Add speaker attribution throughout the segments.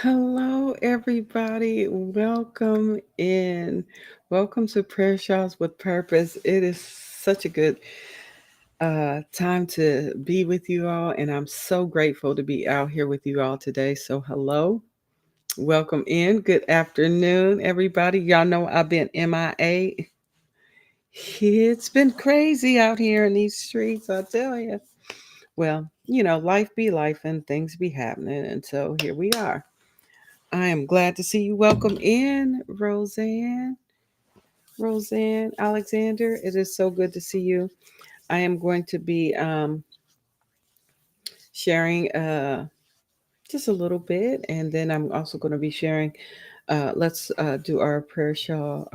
Speaker 1: Hello, everybody. Welcome in. Welcome to Prayer Shawls with Purpose. It is such a good time to be with you all, and I'm so grateful to be out here with you all today. So, hello, welcome in. Good afternoon, everybody. Y'all know I've been MIA. It's been crazy out here in these streets, I tell you. Well, life be life and things be happening, and so here we are. I am glad to see you. Welcome in, Roseanne Alexander. It is so good to see you. I am going to be sharing just a little bit, and then I'm also going to be sharing. Let's do our prayer shawl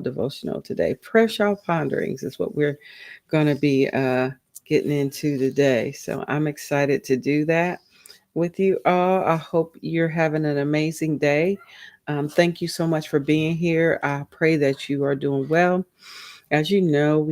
Speaker 1: devotional today. Prayer shawl ponderings is what we're going to be getting into today. So I'm excited to do that with you all. I hope you're having an amazing day. Thank you so much for being here. I pray that you are doing well. As you know,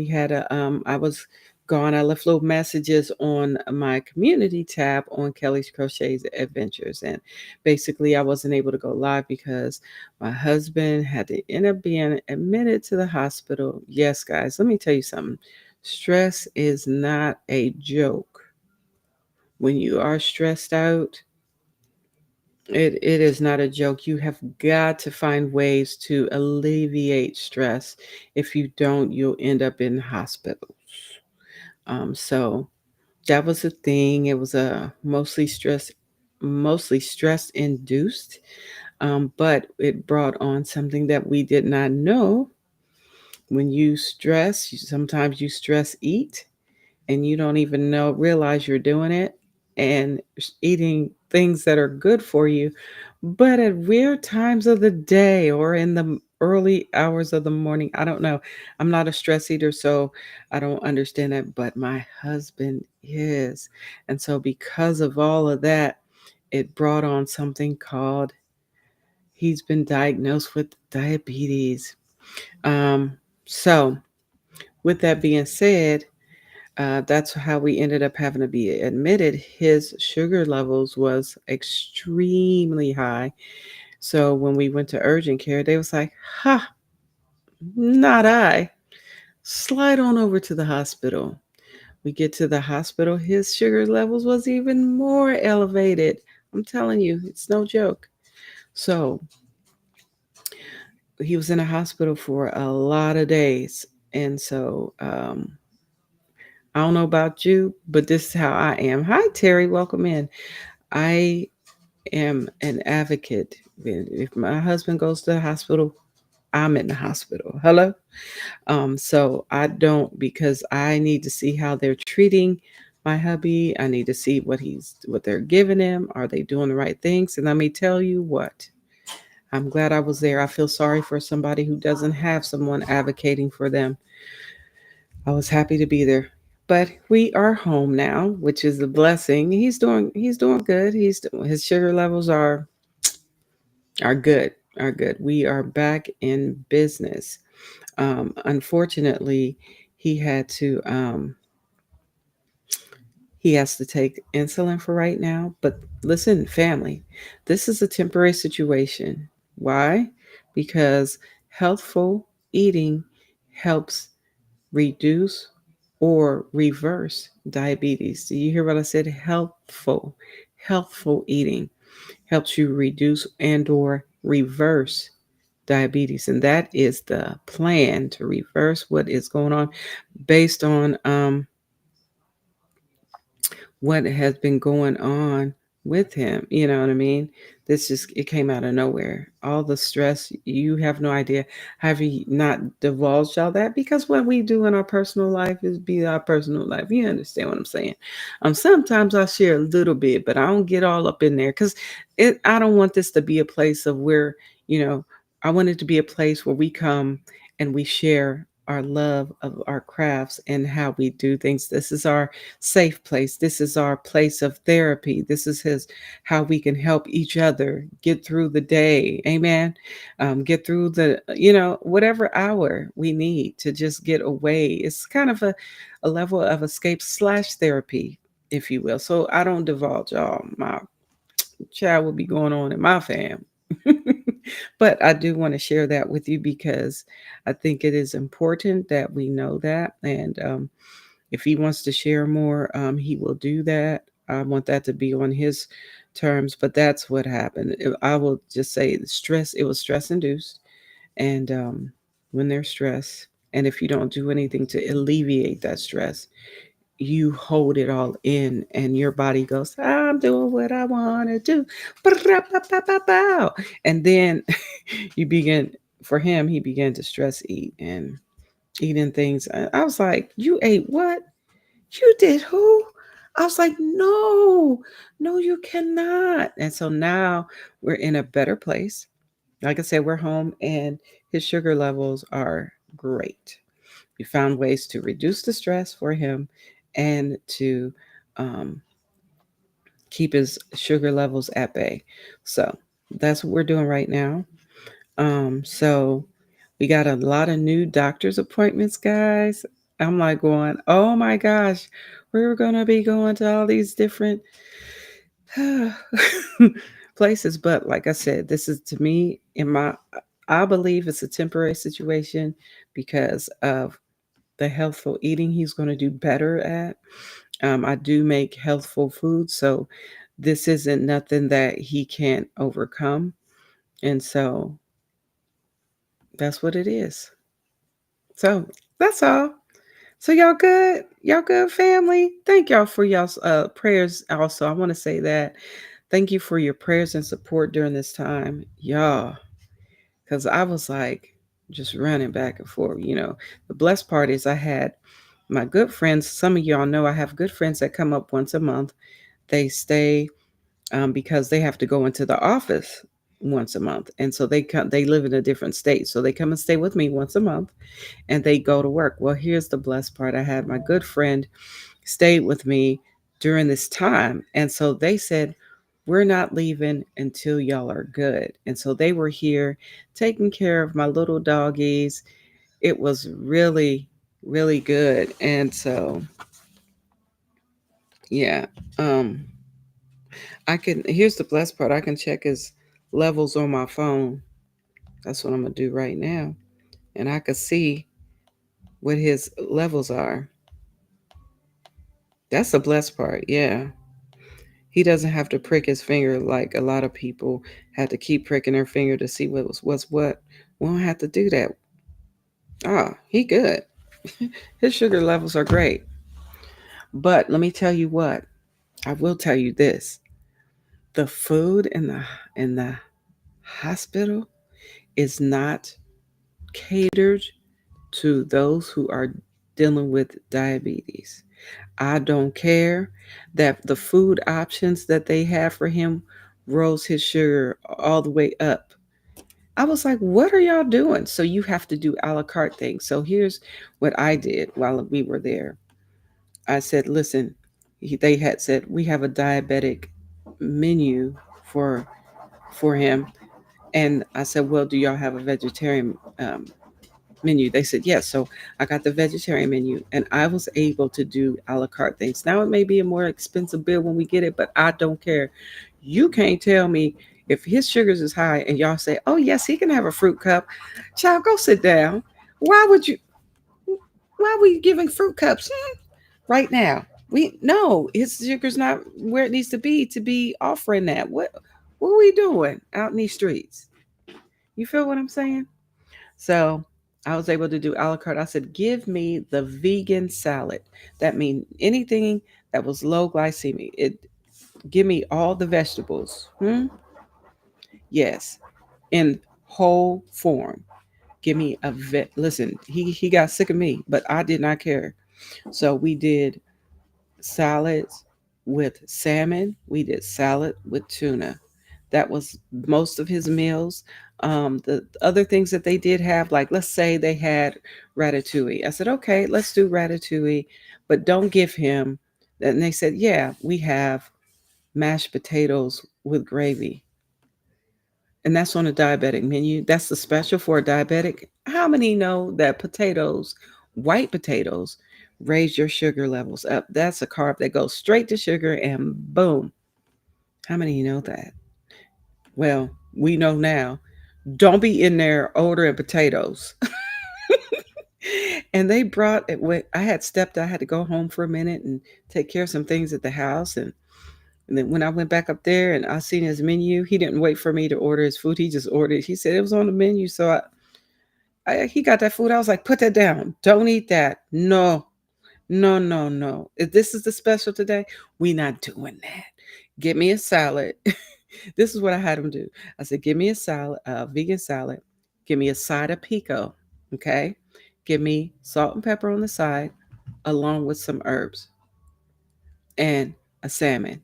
Speaker 1: I was gone. I left little messages on my community tab on Kelly's Crochet Adventures. And basically, I wasn't able to go live because my husband had to end up being admitted to the hospital. Yes, guys, let me tell you something. Stress is not a joke. When you are stressed out, it is not a joke. You have got to find ways to alleviate stress. If you don't, you'll end up in hospitals. So that was a thing. It was a mostly stress induced. But it brought on something that we did not know. When you stress, sometimes you stress eat, and you don't even realize you're doing it, and eating things that are good for you, but at weird times of the day or in the early hours of the morning. I don't know. I'm not a stress eater, so I don't understand that, but my husband is. And so because of all of that, it brought on something called, he's been diagnosed with diabetes. um so with that being said, that's how we ended up having to be admitted. His sugar levels was extremely high. So when we went to urgent care, they was like, "Ha, not I. Slide on over to the hospital." We get to the hospital, his sugar levels was even more elevated. I'm telling you, it's no joke. So he was in a hospital for a lot of days. And so I don't know about you, but this is how I am. Hi, Terry. Welcome in. I am an advocate. If my husband goes to the hospital, I'm in the hospital. Hello? So I don't, because I need to see how they're treating my hubby. I need to see what they're giving him. Are they doing the right things? And let me tell you what. I'm glad I was there. I feel sorry for somebody who doesn't have someone advocating for them. I was happy to be there. But we are home now, which is a blessing. He's doing good. His sugar levels are good. Are good. We are back in business. Unfortunately, he had to he has to take insulin for right now. But listen, family, this is a temporary situation. Why? Because healthful eating helps reduce or reverse diabetes. Do you hear what I said? Healthful eating helps you reduce and or reverse diabetes, and that is the plan, to reverse what is going on based on what has been going on with him. You know what I mean? This just, it came out of nowhere. All the stress, you have no idea. Have you not divulged all that? Because what we do in our personal life is be our personal life. You understand what I'm saying? Sometimes I share a little bit, but I don't get all up in there because I don't want this to be a place of where, you know, I want it to be a place where we come and we share our love of our crafts and how we do things. This is our safe place. This is our place of therapy. This is his how we can help each other get through the day. Amen. Get through the whatever hour we need to just get away. It's kind of a level of escape slash therapy, if you will. So I don't divulge all my child would be going on in my fam. But I do want to share that with you because I think it is important that we know that. And if he wants to share more, he will do that. I want that to be on his terms, but that's what happened. I will just say stress, it was stress induced. And when they're stressed, and if you don't do anything to alleviate that stress, you hold it all in, and your body goes, I'm doing what I want to do. And then you begin, for him, he began to stress eat and eating things. I was like, you ate what? You did who? I was like, no, no, you cannot. And so now we're in a better place. Like I said, we're home and his sugar levels are great. We found ways to reduce the stress for him and to um, keep his sugar levels at bay. So that's what we're doing right now. So we got a lot of new doctor's appointments, guys. I'm like going, oh my gosh, we're gonna be going to all these different places. But like I said, this is to me in my I believe it's a temporary situation because of the healthful eating he's going to do better at. I do make healthful food, so this isn't nothing that he can't overcome. And so that's what it is. So that's all. So y'all good? Y'all good, family? Thank y'all for y'all's prayers. Also, I want to say that thank you for your prayers and support during this time, y'all. Because I was like just running back and forth. The blessed part is I had my good friends. Some of y'all know I have good friends that come up once a month. They stay because they have to go into the office once a month, and so they come. They live in a different state, so they come and stay with me once a month, and they go to work. Well, here's the blessed part: I had my good friend stayed with me during this time, and so they said, "We're not leaving until y'all are good." And so they were here taking care of my little doggies. It was really, really good, and so yeah. Um, I can here's the blessed part. I can check his levels on my phone. That's what I'm gonna do right now. And I can see what his levels are. That's the blessed part, yeah. He doesn't have to prick his finger like a lot of people have to keep pricking their finger to see what's what. We don't have to do that. He good. His sugar levels are great. But let me tell you what. I will tell you this. The food in the hospital is not catered to those who are dealing with diabetes. I don't care that the food options that they have for him rose his sugar all the way up. I was like, what are y'all doing? So you have to do a la carte things. So here's what I did while we were there. I said, listen, they had said we have a diabetic menu for for him, and I said, well, do y'all have a vegetarian menu? They said yes. So I got the vegetarian menu and I was able to do a la carte things. Now it may be a more expensive bill when we get it, but I don't care. You can't tell me if his sugars is high and y'all say, oh yes, he can have a fruit cup. Child, go sit down. Why would you why are we giving fruit cups right now? We no, his sugar's not where it needs to be offering that. What are we doing out in these streets? You feel what I'm saying? So I was able to do a la carte. I said, give me the vegan salad. That means anything that was low glycemic. Give me all the vegetables. Yes, in whole form. Give me listen, he got sick of me, but I did not care. So we did salads with salmon. We did salad with tuna. That was most of his meals. The other things that they did have, like let's say they had ratatouille. I said, okay, let's do ratatouille, but don't give him. And they said, yeah, we have mashed potatoes with gravy. And that's on a diabetic menu. That's the special for a diabetic. How many know that potatoes, white potatoes, raise your sugar levels up? That's a carb that goes straight to sugar and boom, How many know that? Well, we know now. Don't be in there ordering potatoes. And they brought it when I had stepped, I had to go home for a minute and take care of some things at the house. And then when I went back up there and I seen his menu, he didn't wait for me to order his food. He just ordered. He said it was on the menu. So he got that food. I was like, put that down. Don't eat that. No, no, no, no. If this is the special today, we not doing that. Get me a salad. This is what I had him do. I said, give me a salad, a vegan salad. Give me a side of pico. Okay. Give me salt and pepper on the side, along with some herbs and a salmon.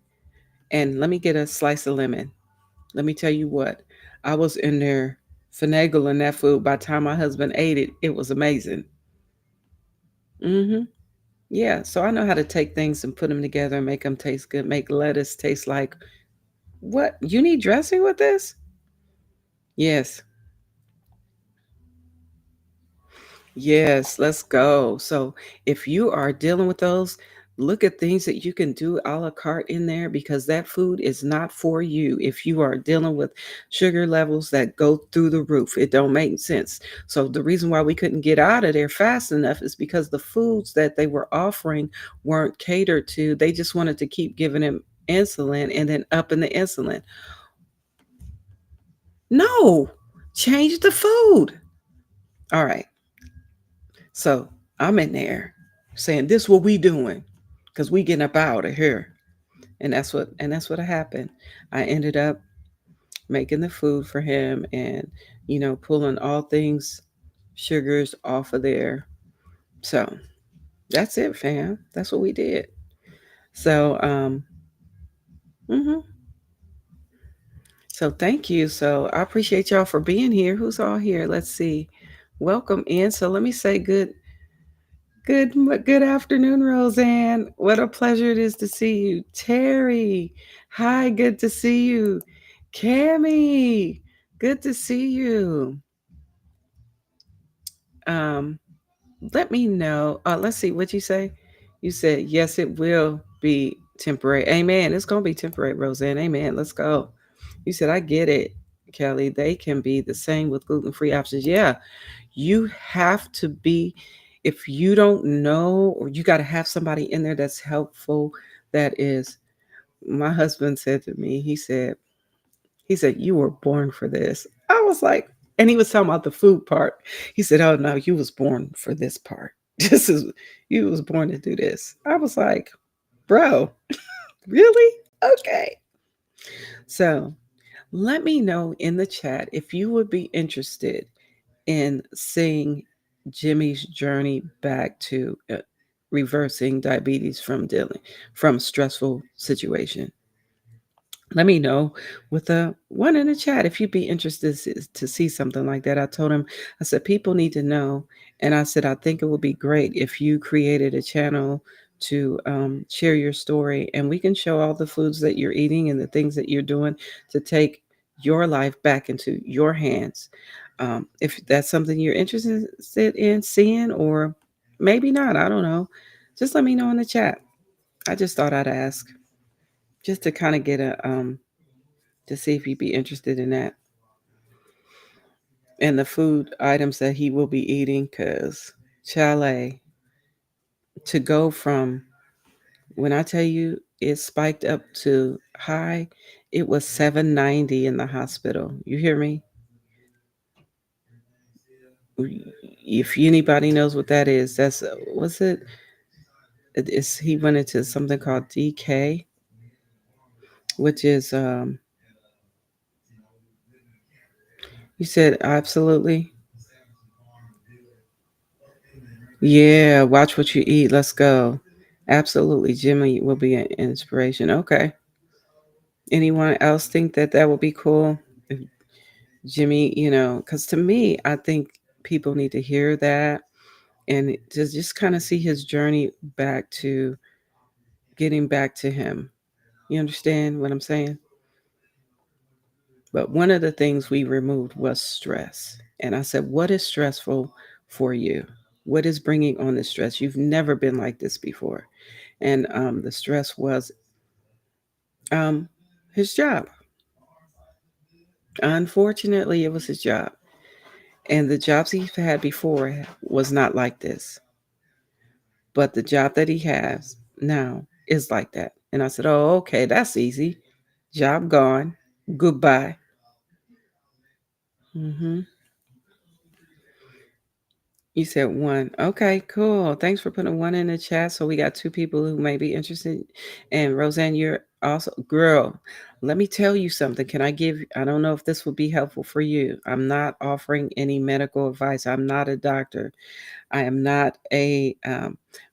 Speaker 1: And let me get a slice of lemon. Let me tell you what, I was in there finagling that food. By the time my husband ate it, it was amazing. Mm-hmm. Yeah, so I know how to take things and put them together and make them taste good. Make lettuce taste like what? You need dressing with this? Yes. Yes, let's go. So if you are dealing with those, look at things that you can do a la carte in there because that food is not for you. If you are dealing with sugar levels that go through the roof, it don't make sense. So the reason why we couldn't get out of there fast enough is because the foods that they were offering weren't catered to. They just wanted to keep giving him insulin and then upping the insulin. No, change the food. All right. So I'm in there saying, "This what we doing," because we getting up out of here, and that's what happened. I ended up making the food for him, and pulling all things sugars off of there. So that's it, fam. That's what we did. So mhm. So thank you. So I appreciate y'all for being here. Who's all here? Let's see. Welcome in. So let me say good afternoon, Roseanne. What a pleasure it is to see you. Terry, hi, good to see you. Cami, good to see you. Um, Let me know. Let's see what you say. You said yes, it will be temporary. Amen. It's gonna be temporary, Roseanne. Amen. Let's go. You said I get it, Kelly. They can be the same with gluten-free options. Yeah, you have to be, if you don't know, or you got to have somebody in there that's helpful. That is, my husband said to me, he said, you were born for this. I was like, and he was talking about the food part. He said, oh no, you was born for this part. This is, you was born to do this. I was like, bro, really? Okay. So let me know in the chat if you would be interested in seeing Jimmy's journey back to reversing diabetes from dealing from stressful situation. Let me know with a one in the chat if you'd be interested to see something like that. I told him, I said, people need to know. And I said, I think it would be great if you created a channel to share your story and we can show all the foods that you're eating and the things that you're doing to take your life back into your hands. If that's something you're interested in seeing, or maybe not, I don't know. Just let me know in the chat. I just thought I'd ask just to kind of get a to see if you'd be interested in that and the food items that he will be eating. Because chalet, to go from, when I tell you it spiked up to high, it was 790 in the hospital. You hear me? If anybody knows what that is, that's what's it? It's he went into something called DK, which is you said absolutely. Yeah, watch what you eat. Let's go. Absolutely. Jimmy will be an inspiration. Okay. Anyone else think that that would be cool? If Jimmy, because to me, I think people need to hear that and to just kind of see his journey back to getting back to him. You understand what I'm saying? But one of the things we removed was stress. And I said, what is stressful for you? What is bringing on the stress? You've never been like this before. And the stress was um, his job. Unfortunately, it was his job. And the jobs he had before was not like this. But the job that he has now is like that. And I said, "Oh, okay, that's easy. Job gone. Goodbye." hmm You said one. Okay, cool. Thanks for putting one in the chat. So we got two people who may be interested. And Roseanne, you're also, girl, let me tell you something. Can I give, I don't know if this would be helpful for you. I'm not offering any medical advice. I'm not a doctor. I am not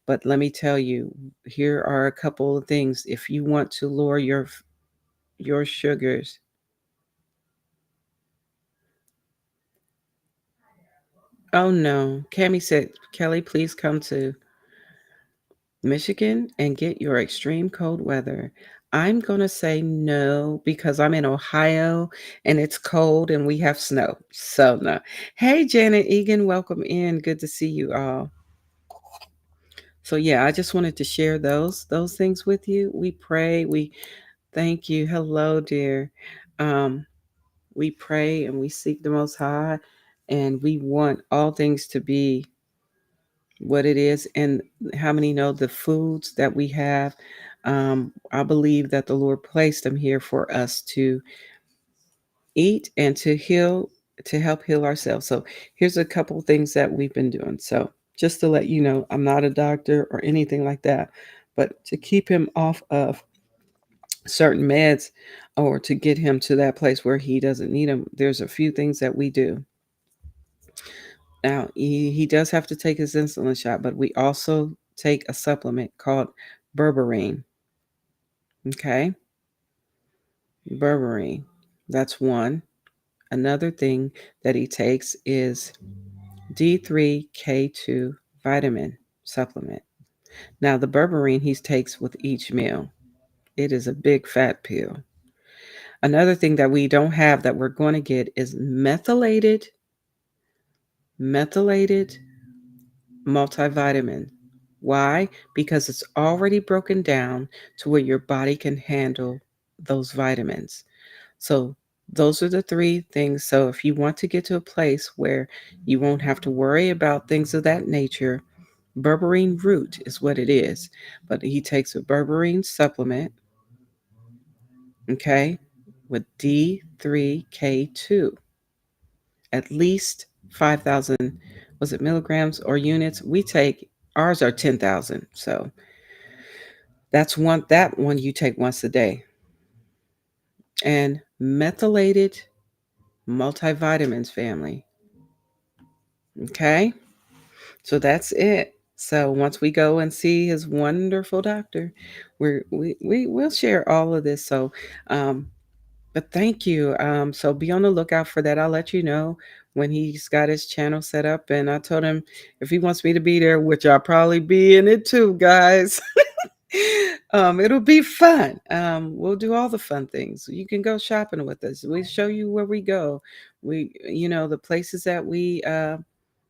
Speaker 1: but let me tell you, here are a couple of things. If you want to lower your sugars, oh no, Cami said, Kelly, please come to Michigan and get your extreme cold weather. I'm going to say no because I'm in Ohio and it's cold and we have snow. So, no. Hey, Janet Egan, welcome in. Good to see you all. So, yeah, I just wanted to share those things with you. We pray, we thank you. Hello, dear. Um, we pray and we seek the Most High, and we want all things to be what it is. And how many know the foods that we have? I believe that the Lord placed them here for us to eat and to heal, to help heal ourselves. So here's a couple things that we've been doing. So just to let you know, I'm not a doctor or anything like that, but to keep him off of certain meds or to get him to that place where he doesn't need them, there's a few things that we do. Now, he does have to take his insulin shot, but we also take a supplement called berberine. Okay? Berberine. That's one. Another thing that he takes is D3K2 vitamin supplement. Now, the berberine he takes with each meal. It is a big fat pill. Another thing that we don't have that we're going to get is methylated multivitamin. Why? Because it's already broken down to where your body can handle those vitamins. So, those are the three things. So, if you want to get to a place where you won't have to worry about things of that nature, berberine root is what it is. But he takes a berberine supplement, okay, with D3K2, at least 5,000, was it milligrams or units? We take, ours are 10,000. So, that one you take once a day. And methylated multivitamins, family. Okay? So that's it. So once we go and see his wonderful doctor, we will share all of this. So but thank you. So be on the lookout for that. I'll let you know when he's got his channel set up. And I told him if he wants me to be there, which I'll probably be in it too, guys. It'll be fun. We'll do all the fun things. You can go shopping with us. We show you where we go. The places that we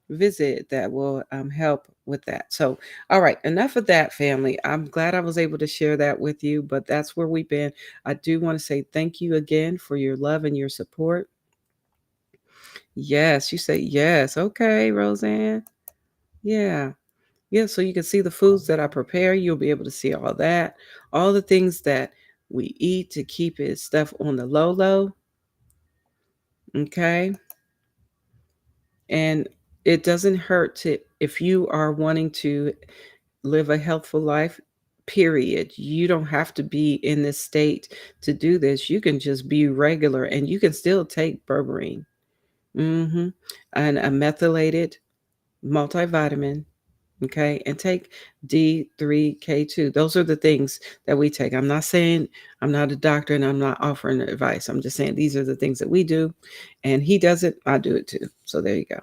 Speaker 1: visit that will help with that. So, all right, enough of that, family. I'm glad I was able to share that with you, but that's where we've been. I do want to say thank you again for your love and your support. Yes, you say yes. Okay, Roseanne. Yeah. Yeah, so you can see the foods that I prepare. You'll be able to see all that, all the things that we eat to keep his stuff on the low low. Okay. And it doesn't hurt to, if you are wanting to live a healthful life, period. You don't have to be in this state to do this. You can just be regular and you can still take berberine. And a methylated multivitamin. Okay. And take D3K2. Those are the things that we take. I'm not saying I'm not a doctor and I'm not offering advice. I'm just saying these are the things that we do. And he does it. I do it too. So there you go.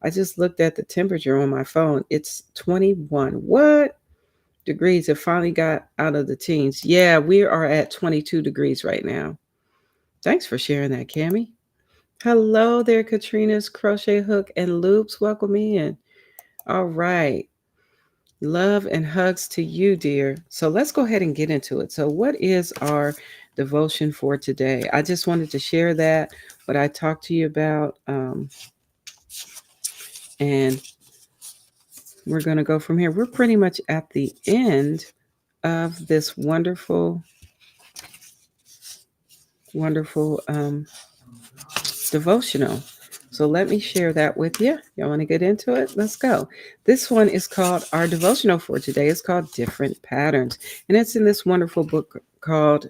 Speaker 1: I just looked at the temperature on my phone. It's 21. What? Degrees. It finally got out of the teens. Yeah, we are at 22 degrees right now. Thanks for sharing that, Cami. Hello there, Katrina's Crochet Hook and Loops. Welcome in. All right. Love and hugs to you, dear. So let's go ahead and get into it. So, what is our devotion for today? I just wanted to share that, what I talked to you about. And we're going to go from here. We're pretty much at the end of this wonderful, wonderful devotional. So let me share that with you. Y'all want to get into it? Let's go. This one is called, our devotional for today is called Different Patterns. And it's in this wonderful book called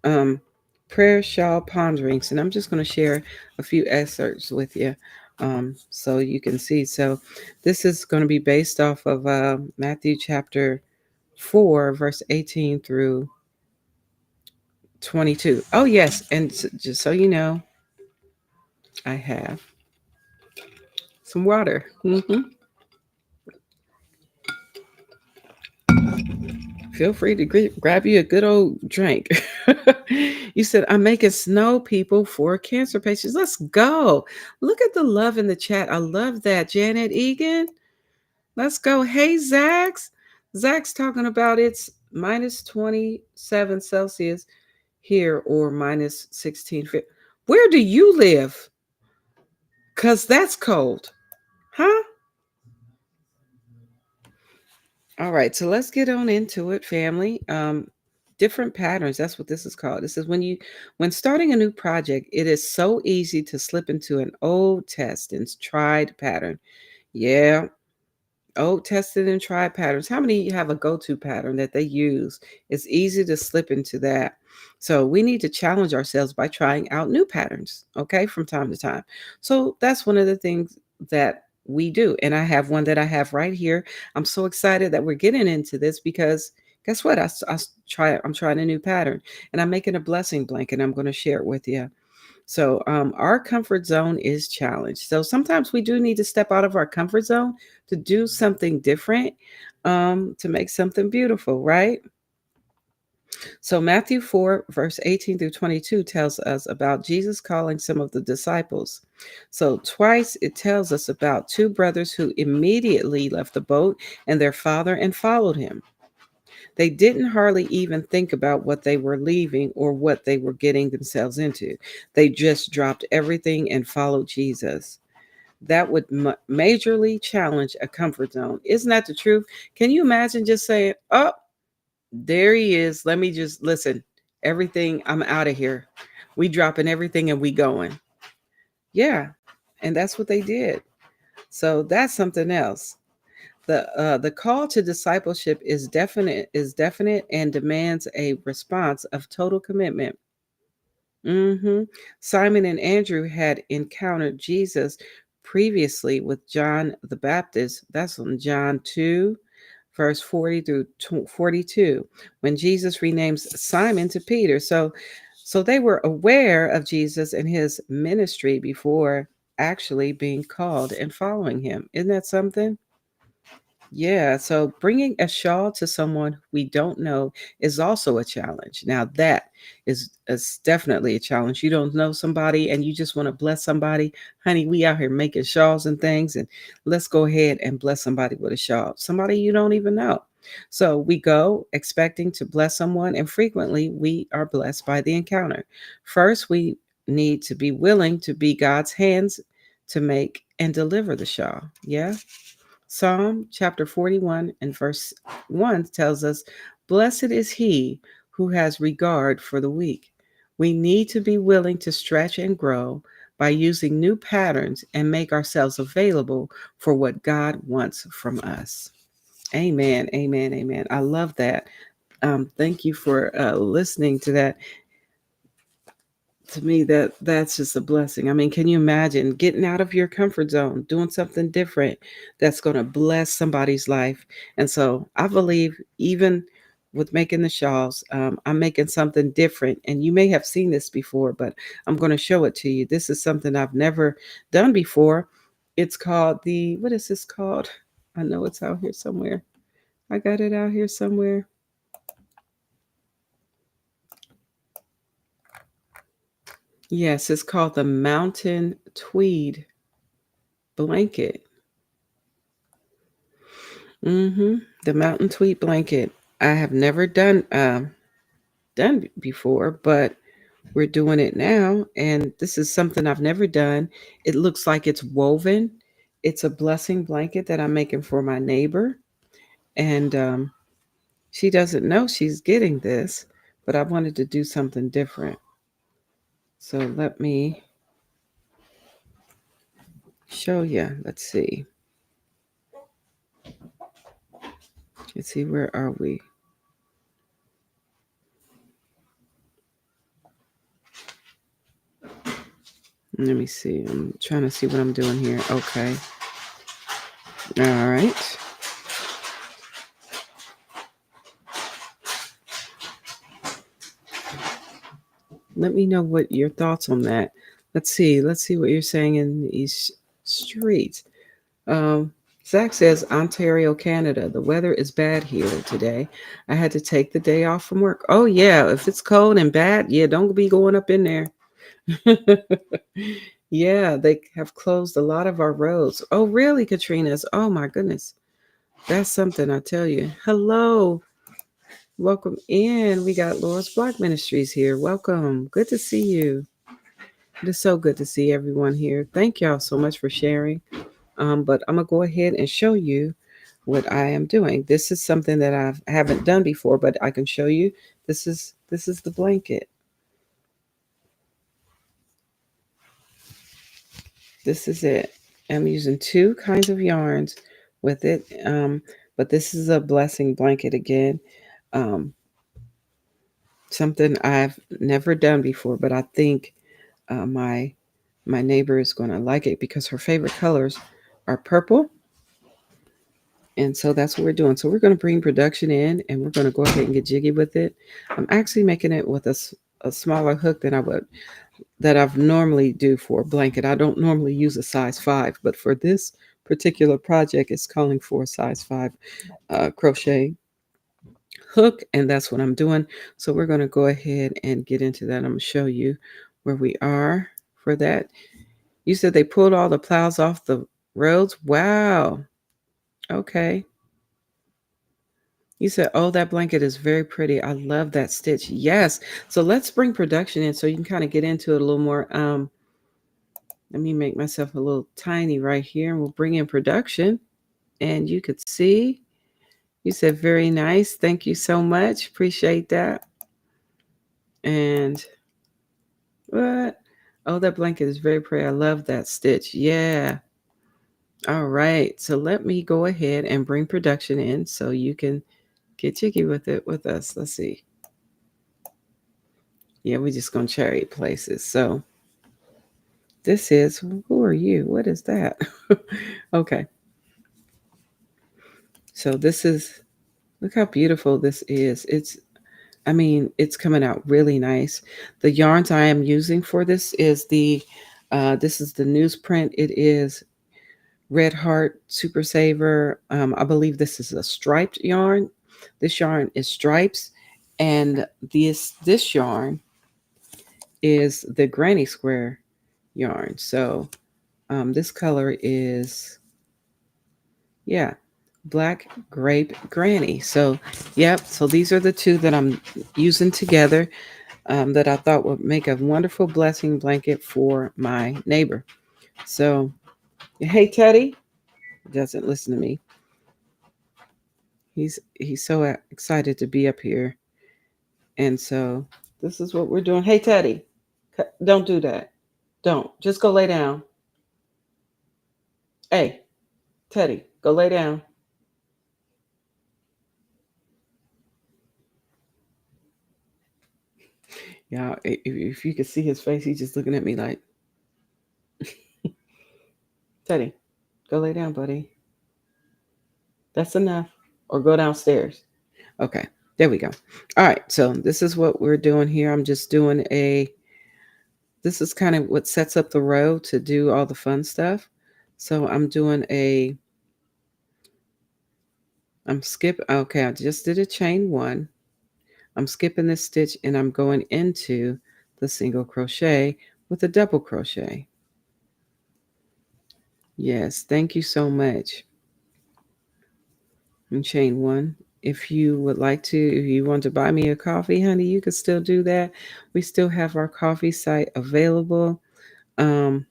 Speaker 1: um, Prayer Shawl Ponderings. And I'm just going to share a few excerpts with you so you can see. So this is going to be based off of Matthew chapter 4, verse 18 through 22. Oh, yes. And just so you know, I have some water. Feel free to grab you a good old drink. You said, I'm making snow people for cancer patients. Let's go. Look at the love in the chat. I love that. Janet Egan. Let's go. Hey, Zax. Zax talking about it's minus 27 Celsius here or minus 16. Where do you live? Because that's cold. Huh? All right, so let's get on into it, family. Different patterns. That's what this is called. This is when starting a new project, it is so easy to slip into an old test and tried pattern. Yeah, old tested and tried patterns. How many have a go-to pattern that they use? It's easy to slip into that. So we need to challenge ourselves by trying out new patterns, okay, from time to time. So that's one of the things that we do. And I have one that I have right here. I'm so excited that we're getting into this because guess what? I'm trying a new pattern and I'm making a blessing blanket. I'm going to share it with you. So, our comfort zone is challenged. So, sometimes we do need to step out of our comfort zone to do something different, to make something beautiful, right? So, Matthew 4, verse 18 through 22 tells us about Jesus calling some of the disciples. So, twice it tells us about two brothers who immediately left the boat and their father and followed him. They didn't hardly even think about what they were leaving or what they were getting themselves into. They just dropped everything and followed Jesus. That would majorly challenge a comfort zone. Isn't that the truth? Can you imagine just saying, oh, there he is. Let me just listen. Everything, I'm out of here. We dropping everything and we going. Yeah. And that's what they did. So that's something else. The call to discipleship is definite and demands a response of total commitment. Simon and Andrew had encountered Jesus previously with John the Baptist. That's on John 2, verse 40 through 42, when Jesus renames Simon to Peter. So they were aware of Jesus and his ministry before actually being called and following him. Isn't that something? Yeah, so bringing a shawl to someone we don't know is also a challenge. Now that is definitely a challenge. You don't know somebody and you just want to bless somebody. Honey, we out here making shawls and things, and let's go ahead and bless somebody with a shawl. Somebody you don't even know. So we go expecting to bless someone, and frequently we are blessed by the encounter. First, we need to be willing to be God's hands to make and deliver the shawl. Yeah. Psalm chapter 41 and verse 1 tells us, blessed is he who has regard for the weak. We need to be willing to stretch and grow by using new patterns and make ourselves available for what God wants from us. Amen, amen, amen. I love that. Thank you for listening to that. To me, that's just a blessing. I mean, can you imagine getting out of your comfort zone, doing something different that's going to bless somebody's life? And so I believe even with making the shawls, I'm making something different, and you may have seen this before, but I'm going to show it to you. This is something I've never done before. It's called what is this called? I know it's out here somewhere. I got it out here somewhere. Yes, it's called the Mountain Tweed Blanket. Mm-hmm. The mountain tweed blanket. I have never done before, but we're doing it now, and this is something I've never done. It looks like it's woven. It's a blessing blanket that I'm making for my neighbor, and she doesn't know she's getting this, but I wanted to do something different. So let me show you. Let's see. Let's see, where are we? Let me see. I'm trying to see what I'm doing here. Okay. All right. Let me know what your thoughts on that. Let's see. Let's see what you're saying in these streets. Um, Zach says, Ontario, Canada. The weather is bad here today. I had to take the day off from work. Oh, yeah. If it's cold and bad, yeah, don't be going up in there. Yeah, they have closed a lot of our roads. Oh, really, Katrina's? Oh, my goodness. That's something I tell you. Hello. Welcome in. We got Laura's Block Ministries here. Welcome. Good to see you. It is so good to see everyone here. Thank y'all so much for sharing. But I'm gonna go ahead and show you what I am doing. This is something that I haven't done before, but I can show you. This is the blanket. This is it. I'm using two kinds of yarns with it. But this is a blessing blanket again. Um, Something I've never done before, but I think my neighbor is going to like it because her favorite colors are purple. And so that's what we're doing. So we're going to bring production in and we're going to go ahead and get jiggy with it. I'm actually making it with a smaller hook than I've normally do for a blanket. I don't normally use a size 5, but for this particular project, it's calling for a size 5 crochet hook, and that's what I'm doing. So we're going to go ahead and get into that. I'm going to show you where we are for that. You said they pulled all the plows off the roads. Wow. Okay. You said, oh, that blanket is very pretty. I love that stitch. Yes. So let's bring production in so you can kind of get into it a little more. Let me make myself a little tiny right here and we'll bring in production. And you could see, you said very nice. Thank you so much. Appreciate that. And what? Oh, that blanket is very pretty. I love that stitch. Yeah. All right. So let me go ahead and bring production in so you can get jiggy with it with us. Let's see. Yeah, we're just going to cherry places. So this is, who are you? What is that? Okay. So this is, look how beautiful this is. It's coming out really nice. The yarns I am using for this is the newsprint. It is Red Heart Super Saver. I believe this is a striped yarn. This yarn is stripes, and this yarn is the Granny Square yarn. So this color is, yeah, Black Grape Granny. So yep. So these are the two that I'm using together. That I thought would make a wonderful blessing blanket for my neighbor. So, hey Teddy, he doesn't listen to me. He's so excited to be up here, and so this is what we're doing. Hey Teddy, don't do that. Don't just go lay down. Hey Teddy, go lay down. Yeah, if you could see his face, he's just looking at me like, Teddy, go lay down, buddy. That's enough. Or go downstairs. Okay, there we go. All right, so this is what we're doing here. I'm just doing this is kind of what sets up the row to do all the fun stuff. So I'm skip. Okay, I just did a chain 1. I'm skipping this stitch and I'm going into the single crochet with a double crochet. Yes, thank you so much. and chain 1. If you would like to, if you want to buy me a coffee, honey, you could still do that. We still have our coffee site available. Um,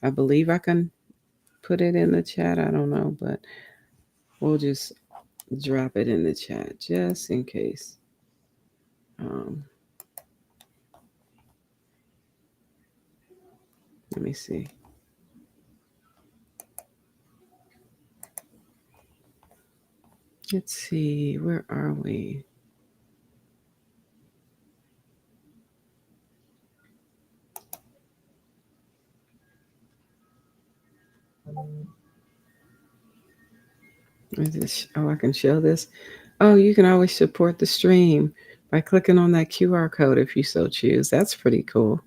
Speaker 1: I believe I can put it in the chat. I don't know, but we'll just drop it in the chat just in case. Um, let me see. Let's see. Where are we? Is this, oh, I can show this. Oh, you can always support the stream by clicking on that QR code if you so choose. That's pretty cool.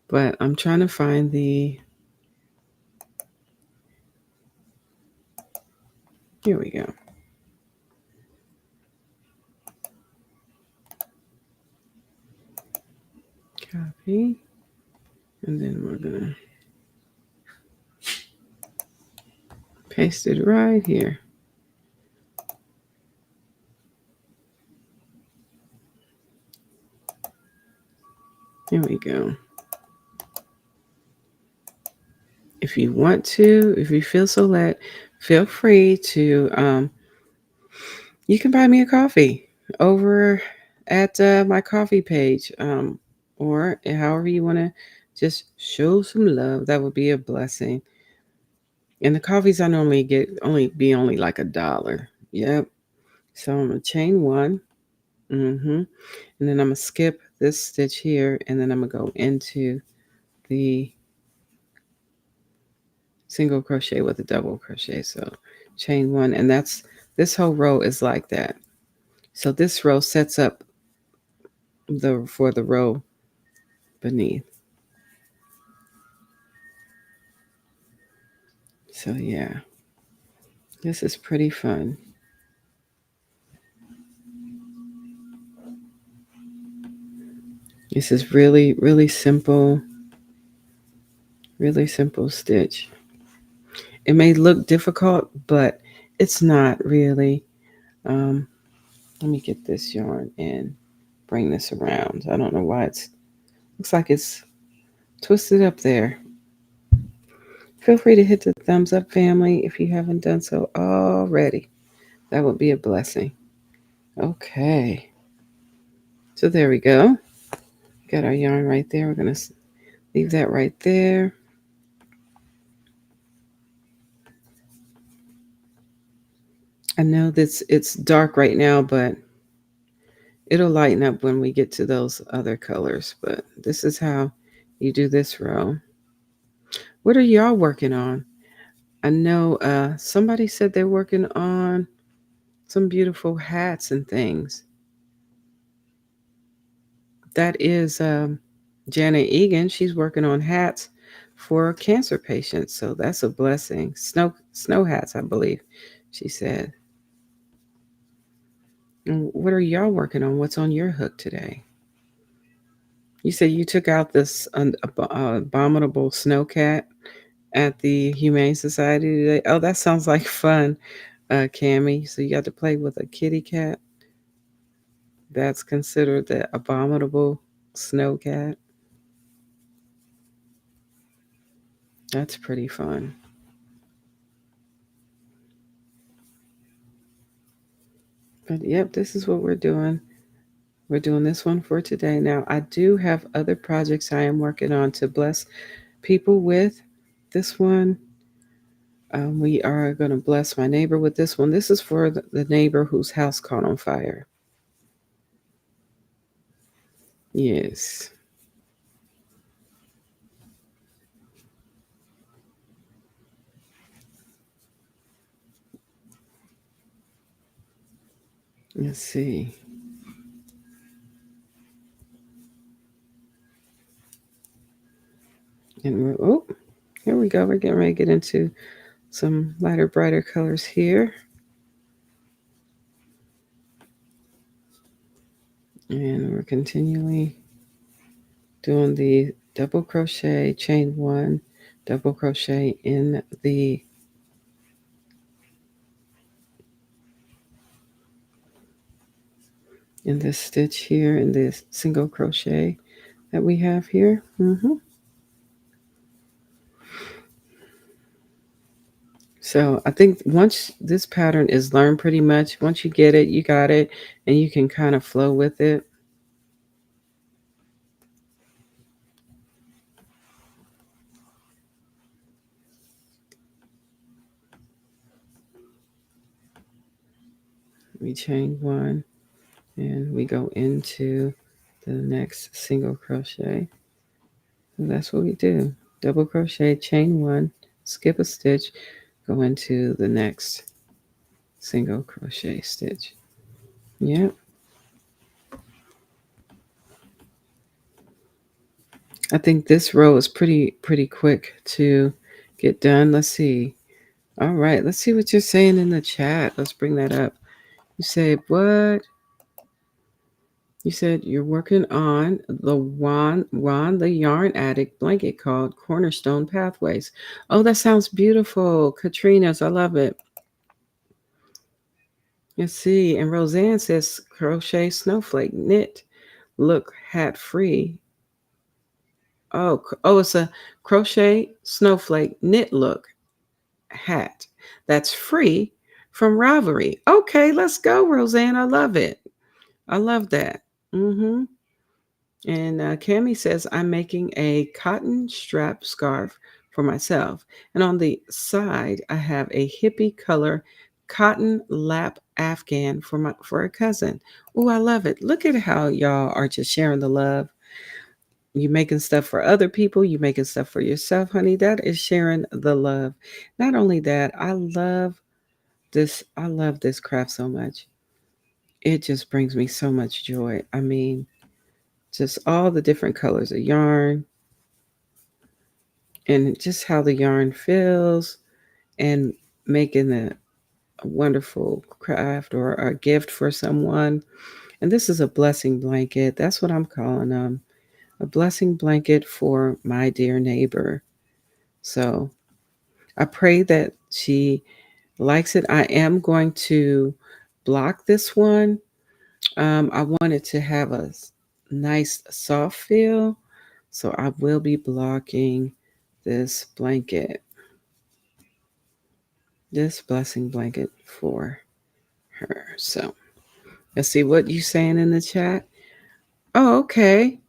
Speaker 1: But I'm trying to find the. Here we go. Copy. And then we're going to paste it right here. Here we go. If you want to, if you feel so led, feel free to, you can buy me a coffee over at my coffee page, or however you want to just show some love. That would be a blessing. And the coffees I normally get only like $1. Yep. So I'm gonna chain 1. And then I'm gonna skip this stitch here, and then I'm gonna go into the single crochet with a double crochet. So chain 1, and this whole row is like that. So this row sets up for the row beneath. So yeah, this is pretty fun. This is really, really simple stitch. It may look difficult, but it's not really. Let me get this yarn and bring this around. I don't know why looks like it's twisted up there. Feel free to hit the thumbs up, family, if you haven't done so already. That would be a blessing. Okay. So there we go. Got our yarn right there. We're going to leave that right there. I know it's dark right now, but it'll lighten up when we get to those other colors. But this is how you do this row. What are y'all working on? I know somebody said they're working on some beautiful hats and things. That is Janet Egan. She's working on hats for cancer patients. So that's a blessing. Snow hats, I believe, she said. And what are y'all working on? What's on your hook today? You said you took out this abominable snow cat at the Humane Society today. Oh, that sounds like fun, Cammie. So you got to play with a kitty cat. That's considered the abominable snow cat. That's pretty fun. But yep, this is what we're doing. We're doing this one for today. Now, I do have other projects I am working on to bless people with. This one, we are going to bless my neighbor with this one. This is for the neighbor whose house caught on fire. Yes. Let's see. And here we go. We're getting ready to get into some lighter, brighter colors here. And we're continually doing the double crochet, chain 1, double crochet in the in this stitch here, in this single crochet that we have here. So I think once this pattern is learned pretty much, once you get it, you got it, and you can kind of flow with it. We chain one and we go into the next single crochet. And that's what we do. Double crochet, chain one, skip a stitch, go into the next single crochet stitch. Yep. I think this row is pretty quick to get done. Let's see. All right, let's see what you're saying in the chat. Let's bring that up. You say what? You said you're working on the Juan the Yarn Addict blanket called Cornerstone Pathways. Oh, that sounds beautiful. Katrina's, I love it. Let's see. And Roseanne says crochet snowflake knit look hat free. Oh, it's a crochet snowflake knit look hat that's free from Ravelry. Okay, let's go, Roseanne. I love it. I love that. Mm-hmm. And Cami says, I'm making a cotton strap scarf for myself. And on the side, I have a hippie color cotton lap Afghan for a cousin. Oh, I love it. Look at how y'all are just sharing the love. You making stuff for other people, you making stuff for yourself, honey. That is sharing the love. Not only that, I love this craft so much. It just brings me so much joy. I mean, just all the different colors of yarn and just how the yarn feels and making a wonderful craft or a gift for someone. And this is a blessing blanket. That's what I'm calling them. A blessing blanket for my dear neighbor. So I pray that she likes it. I am going to block this one. I want it to have a nice soft feel. So I will be blocking this blanket, this blessing blanket for her. So let's see what you saying in the chat. Oh, okay.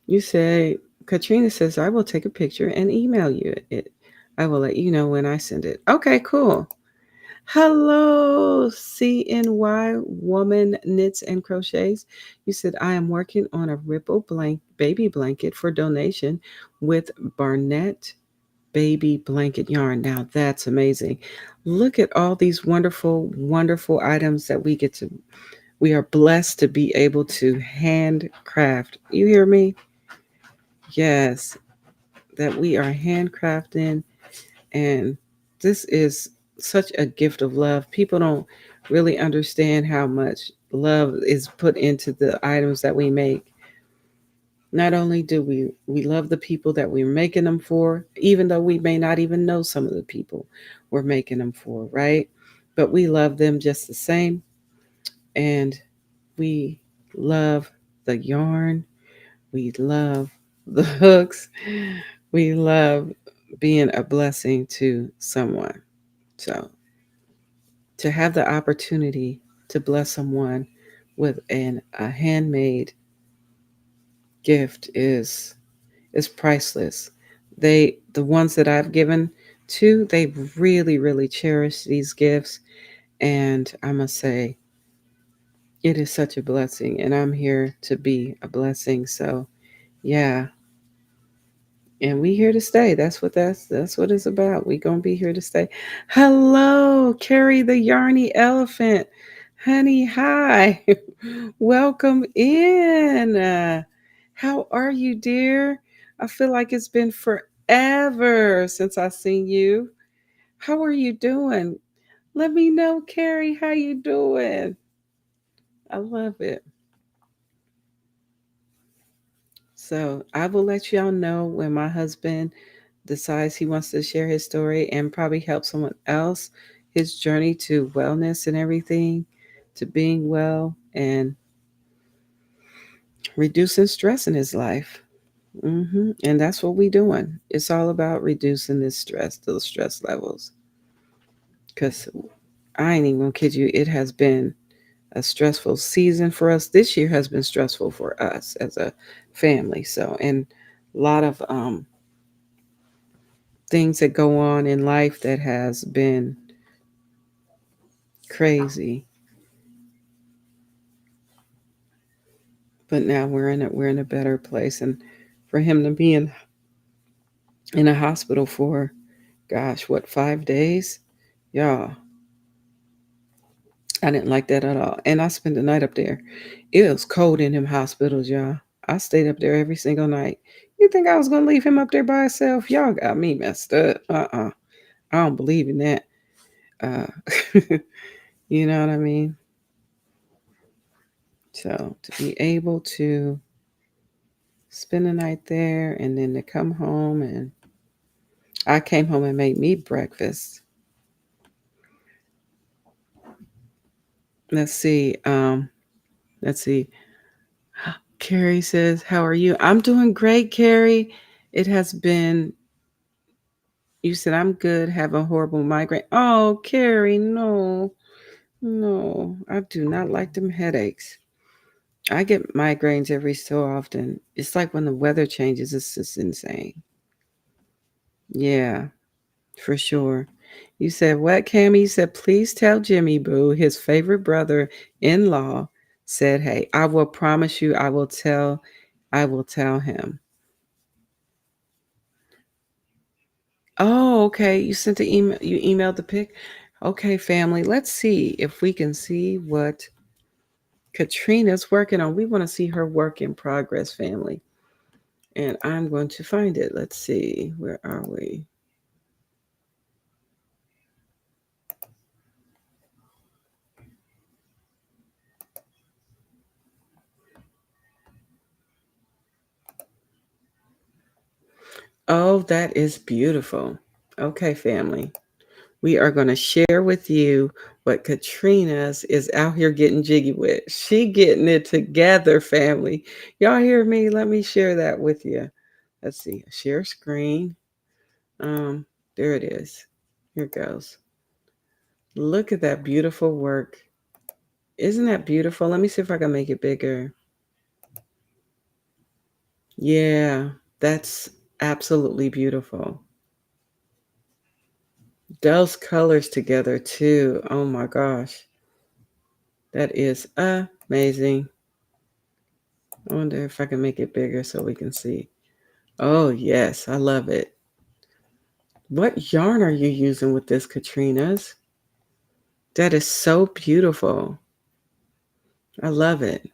Speaker 1: You say Katrina says I will take a picture and email you it. I will let you know when I send it. Okay, cool. Hello, CNY Woman Knits and Crochets. You said, I am working on a ripple baby blanket for donation with Bernat baby blanket yarn. Now that's amazing. Look at all these wonderful, wonderful items that we are blessed to be able to handcraft. You hear me? Yes, that we are handcrafting, and this is such a gift of love. People don't really understand how much love is put into the items that we make. Not only do we love the people that we're making them for, even though we may not even know some of the people we're making them for, right? But we love them just the same, and we love the yarn. We love the hooks. We love being a blessing to someone. So to have the opportunity to bless someone with a handmade gift is priceless. The ones that I've given to, they really cherish these gifts, and I must say it is such a blessing, and I'm here to be a blessing. So yeah, and we here to stay. That's what it's about. We gonna be here to stay. Hello, Carrie the Yarny Elephant. Honey, hi. Welcome in. How are you, dear? I feel like it's been forever since I seen you. How are you doing? Let me know, Carrie, how you doing? I love it. So I will let y'all know when my husband decides he wants to share his story and probably help someone else, his journey to wellness and everything, to being well. and reducing stress in his life. And that's what we're doing. It's all about reducing this stress, those stress levels. Because I ain't even gonna kid you, it has been a stressful season for us. This year has been stressful for us as a family. So, and a lot of things that go on in life that has been crazy. But now we're in a better place, and for him to be in a hospital for, gosh, what, 5 days, y'all. I didn't like that at all. And I spent the night up there. It was cold in them hospitals, y'all. I stayed up there every single night. You think I was gonna leave him up there by himself? Y'all got me messed up. I don't believe in that. Uh, you know what I mean? So to be able to spend the night there and then to come home, and I came home and made me breakfast. Let's see. Let's see. Carrie says, "How are you?" I'm doing great, Carrie. It has been. You said I'm good. Have a horrible migraine. Oh, Carrie, no, no. I do not like them headaches. I get migraines every so often. It's like when the weather changes. It's just insane. Yeah, for sure. You said what, Cammy? You said, please tell Jimmy Boo, his favorite brother-in-law, said, hey, I will promise you I will tell him. Oh, okay. You sent the email, you emailed the pic. Okay, family. Let's see if we can see what Katrina's working on. We want to see her work in progress, family. And I'm going to find it. Let's see. Where are we? Oh, that is beautiful. Okay, family. We are going to share with you what Katrina's is out here getting jiggy with. She getting it together, family. Y'all hear me? Let me share that with you. Let's see. Share screen. There it is. Here it goes. Look at that beautiful work. Isn't that beautiful? Let me see if I can make it bigger. Yeah, that's absolutely beautiful. Those colors together too. Oh my gosh. That is amazing. I wonder if I can make it bigger so we can see. Oh, yes, I love it. What yarn are you using with this, Katrina's? That is so beautiful. I love it.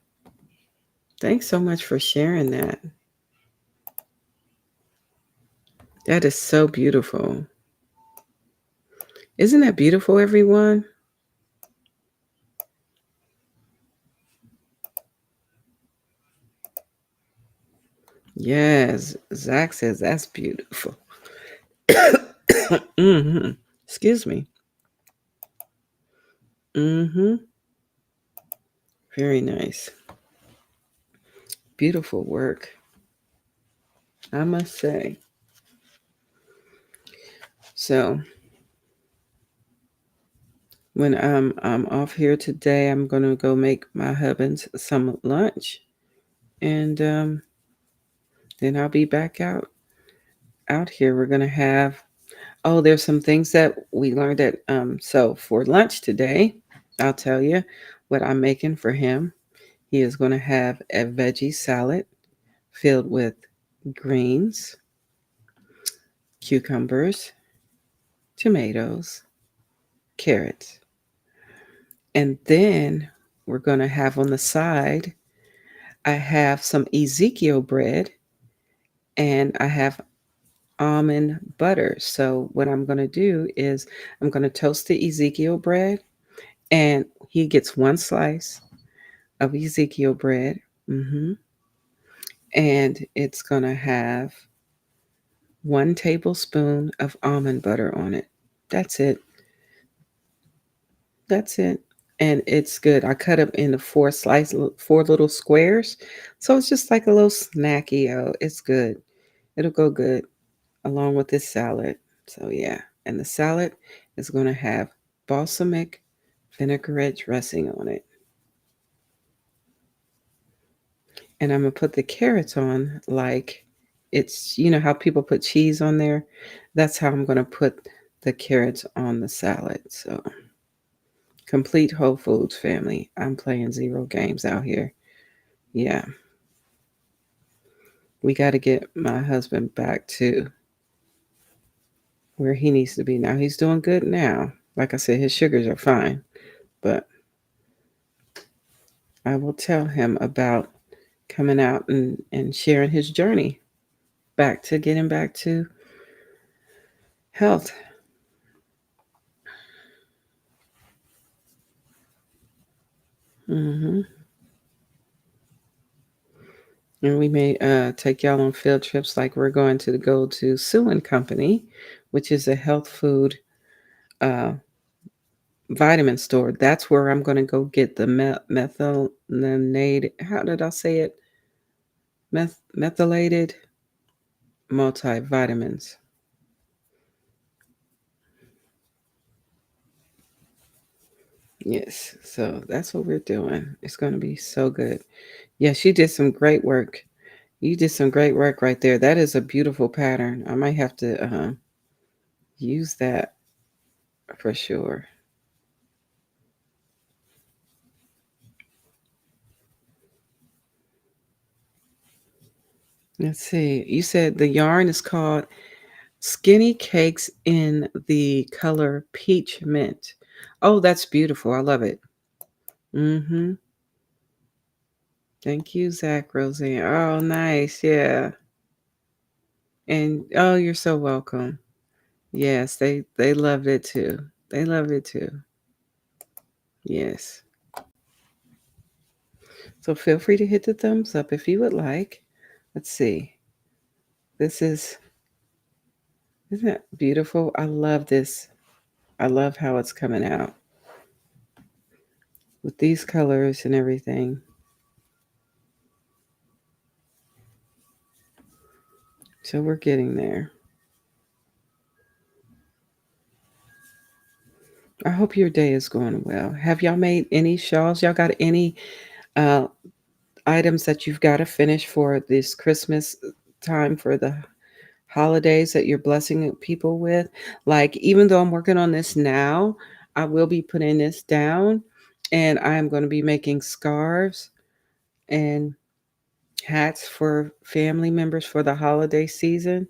Speaker 1: Thanks so much for sharing that. That is so beautiful. Isn't that beautiful, everyone? Yes, Zach says that's beautiful. hmm Excuse me. hmm Very nice. Beautiful work, I must say. So when I'm off here today, I'm gonna go make my husband some lunch, and then I'll be back out here. We're gonna have. Oh, there's some things that we learned at. So for lunch today, I'll tell you what I'm making for him. He is going to have a veggie salad filled with greens, cucumbers, tomatoes, carrots. And then we're going to have on the side, I have some Ezekiel bread and I have almond butter. So what I'm going to do is I'm going to toast the Ezekiel bread, and he gets one slice of Ezekiel bread. And it's going to have 1 tablespoon of almond butter on it. That's it. That's it. and it's good. I cut them into four little squares, so it's just like a little snacky. Oh, it's good. It'll go good along with this salad. So yeah, and the salad is going to have balsamic vinaigrette dressing on it. And I'm going to put the carrots on like it's, you know how people put cheese on there? That's how I'm going to put the carrots on the salad. So, complete Whole Foods family. I'm playing zero games out here. Yeah, we got to get my husband back to where he needs to be now. He's doing good now. Like I said, his sugars are fine, but I will tell him about coming out and sharing his journey back to getting back to health. hmm And we may take y'all on field trips like we're going to go to Sue and Company, which is a health food uh, vitamin store. That's where I'm going to go get the methylinated, how did I say it? Methylated multivitamins. Yes, so that's what we're doing. It's going to be so good. Yes, you did some great work. You did some great work right there. That is a beautiful pattern. I might have to use that for sure. Let's see. You said the yarn is called Skinny Cakes in the color peach mint. Oh, that's beautiful. I love it. Mm-hmm. Thank you, Zach, Roseanne. Oh, nice. Yeah. And oh, you're so welcome. Yes, they loved it too. They loved it too. Yes. So feel free to hit the thumbs up if you would like. Let's see. This is isn't that beautiful? I love this. I love how it's coming out with these colors and everything. So we're getting there. I hope your day is going well. Have y'all made any shawls? Y'all got any uh, items that you've got to finish for this Christmas time for the holidays that you're blessing people with? Like, even though I'm working on this now, I will be putting this down and I'm going to be making scarves and hats for family members for the holiday season.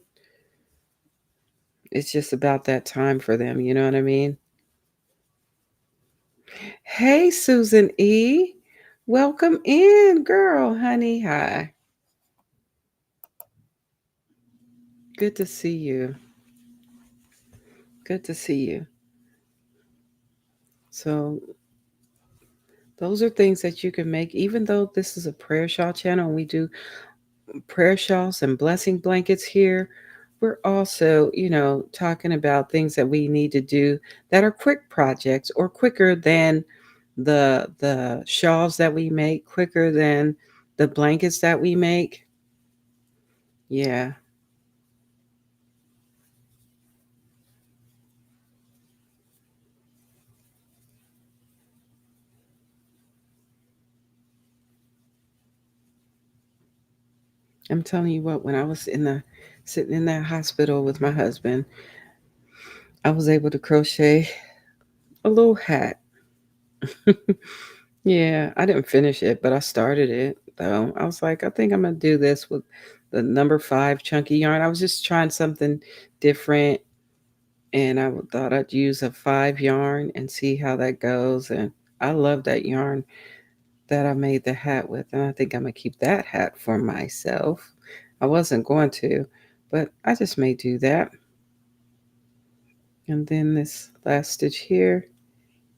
Speaker 1: It's just about that time for them. You know what I mean? Hey, Susan E. Welcome in, girl, honey. Hi. Good to see you. Good to see you. So, those are things that you can make, even though this is a prayer shawl channel and we do prayer shawls and blessing blankets here. We're also, talking about things that we need to do that are quick projects or quicker than the shawls that we make, quicker than the blankets that we make. Yeah. I'm telling you what, when I was sitting in that hospital with my husband, I was able to crochet a little hat. Yeah, I didn't finish it, but I started it though. I was like, I think I'm gonna do this with the number 5 chunky yarn. I was just trying something different, and thought I'd use a 5 yarn and see how that goes. And I love that yarn that I made the hat with, and I think I'm gonna keep that hat for myself. I wasn't going to, but I just may do that. And then this last stitch here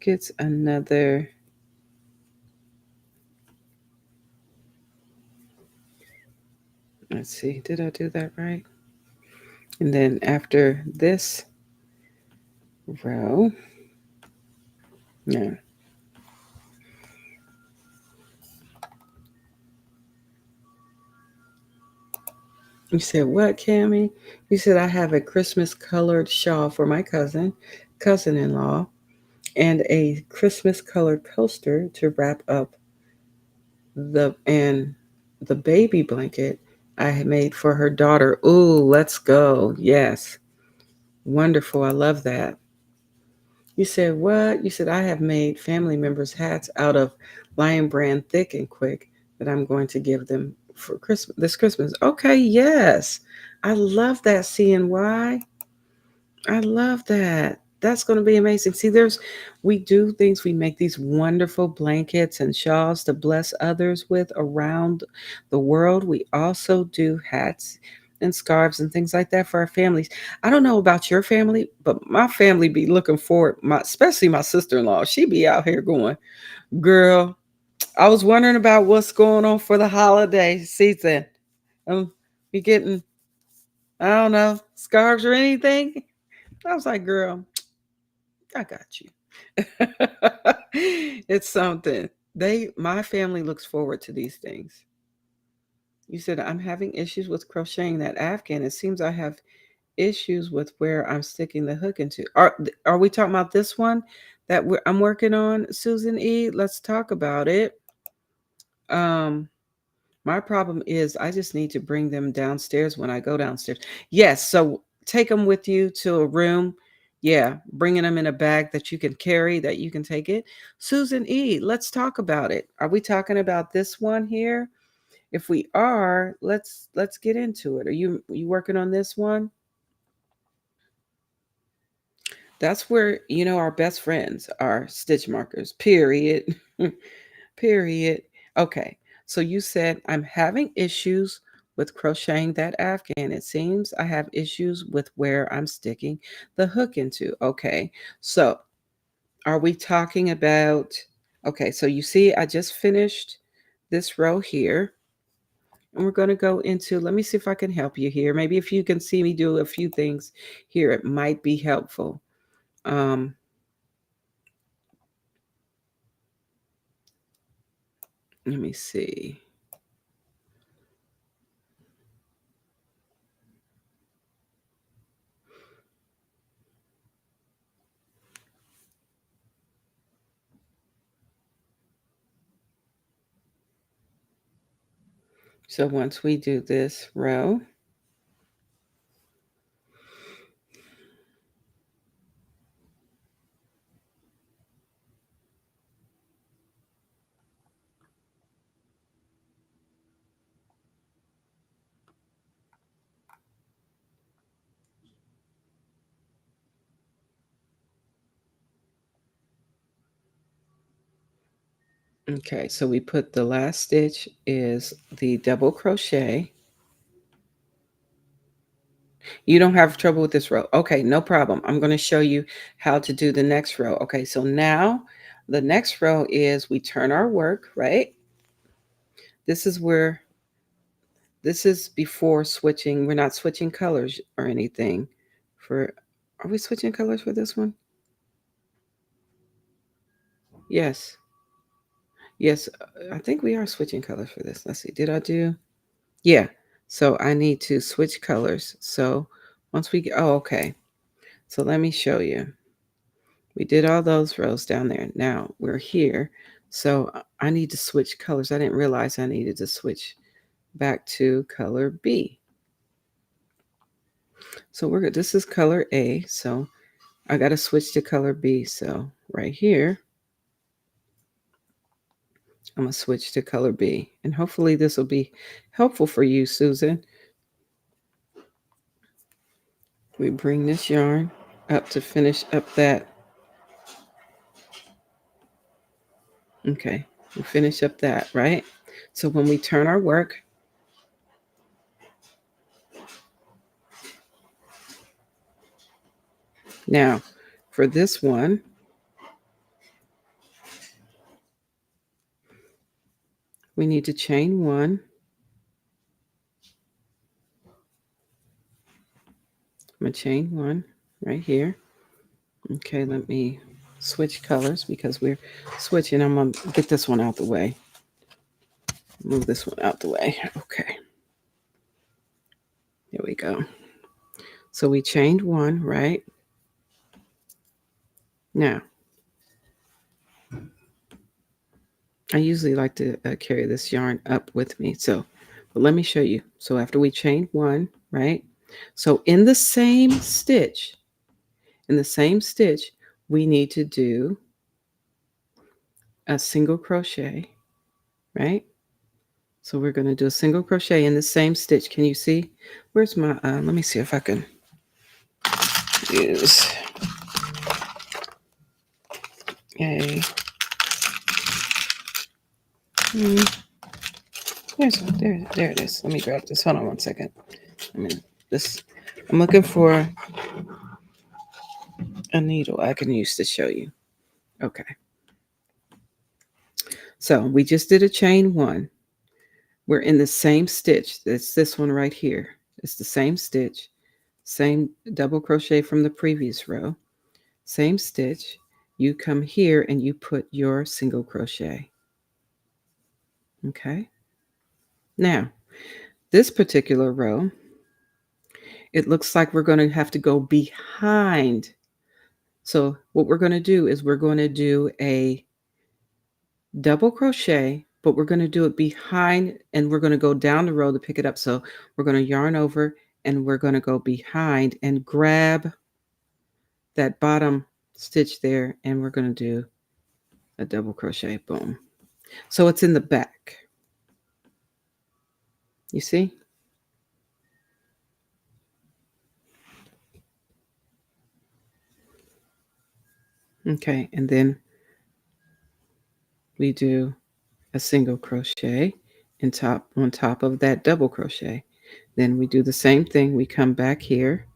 Speaker 1: gets another, let's see, did I do that right? And then after this row, yeah, You said, what, Cammy? You said, I have a Christmas colored shawl for my cousin in law, and a Christmas colored coaster to wrap up and the baby blanket I had made for her daughter. Ooh, let's go. Yes. Wonderful. I love that. You said, what? You said, I have made family members hats out of Lion Brand Thick and Quick that I'm going to give them for Christmas this Christmas. Okay, yes. I love that, CNY. I love that. That's going to be amazing. See, we do things, we make these wonderful blankets and shawls to bless others with around the world. We also do hats and scarves and things like that for our families. I don't know about your family, but my family be looking forward, especially my sister-in-law. She be out here going, girl, I was wondering about what's going on for the holiday season. Be getting, I don't know, scarves or anything. I was like, girl, I got you. It's something. My family looks forward to these things. You said I'm having issues with crocheting that Afghan. It seems I have issues with where I'm sticking the hook into. Are we talking about this one that I'm working on, Susan E? Let's talk about it. Um, My problem is I just need to bring them downstairs when I go downstairs. Yes, so take them with you to a room. Yeah, bringing them in a bag that you can carry, that you can take it. Susan E, let's talk about it. Are we talking about this one here? If we are, let's get into it. Are you working on this one? That's where our best friends are stitch markers. Period. Period. Okay. So you said I'm having issues with crocheting that Afghan. It seems I have issues with where I'm sticking the hook into. Okay. So are we talking about, okay, so you see I just finished this row here. And we're going to go into, let me see if I can help you here. Maybe if you can see me do a few things here, it might be helpful. Um, Let me see. So once we do this row, okay, so we put the last stitch is the double crochet. You don't have trouble with this row. Okay, no problem. I'm going to show you how to do the next row. Okay, so now the next row is we turn our work, right? This is where, this is before switching. We're not switching colors or anything. Are we switching colors for this one? Yes. Yes, I think we are switching colors for this. Let's see. Did I do? Yeah. So I need to switch colors. So once we get, oh, okay. So let me show you. We did all those rows down there. Now we're here. So I need to switch colors. I didn't realize I needed to switch back to color B. So we're good. This is color A. So I got to switch to color B. So right here, I'm going to switch to color B. And hopefully this will be helpful for you, Susan. We bring this yarn up to finish up that. Okay, we finish up that, right? So when we turn our work, now for this one, we need to chain one. I'm going to chain one right here. Okay, let me switch colors because we're switching. I'm going to get this one out the way. Move this one out the way. Okay. we go. So we chained one, right? Now, I usually like to carry this yarn up with me. But let me show you. So after we chained one, right? So in the same stitch, we need to do a single crochet, right? So we're going to do a single crochet in the same stitch. Can you see? Where's my, let me see if I can use a, there it is. Let me grab this. Hold on one second. I'm looking for a needle I can use to show you. Okay. So we just did a chain one. We're in the same stitch. It's this one right here. It's the same stitch, same double crochet from the previous row, same stitch. You come here and you put your single crochet. Okay. Now, this particular row, it looks like we're going to have to go behind. So what we're going to do is we're going to do a double crochet, but we're going to do it behind, and we're going to go down the row to pick it up. So we're going to yarn over and we're going to go behind and grab that bottom stitch there, and we're going to do a double crochet. Boom. So it's in the back. You see? Okay, and then we do a single crochet on top of that double crochet. Then we do the same thing. We come back here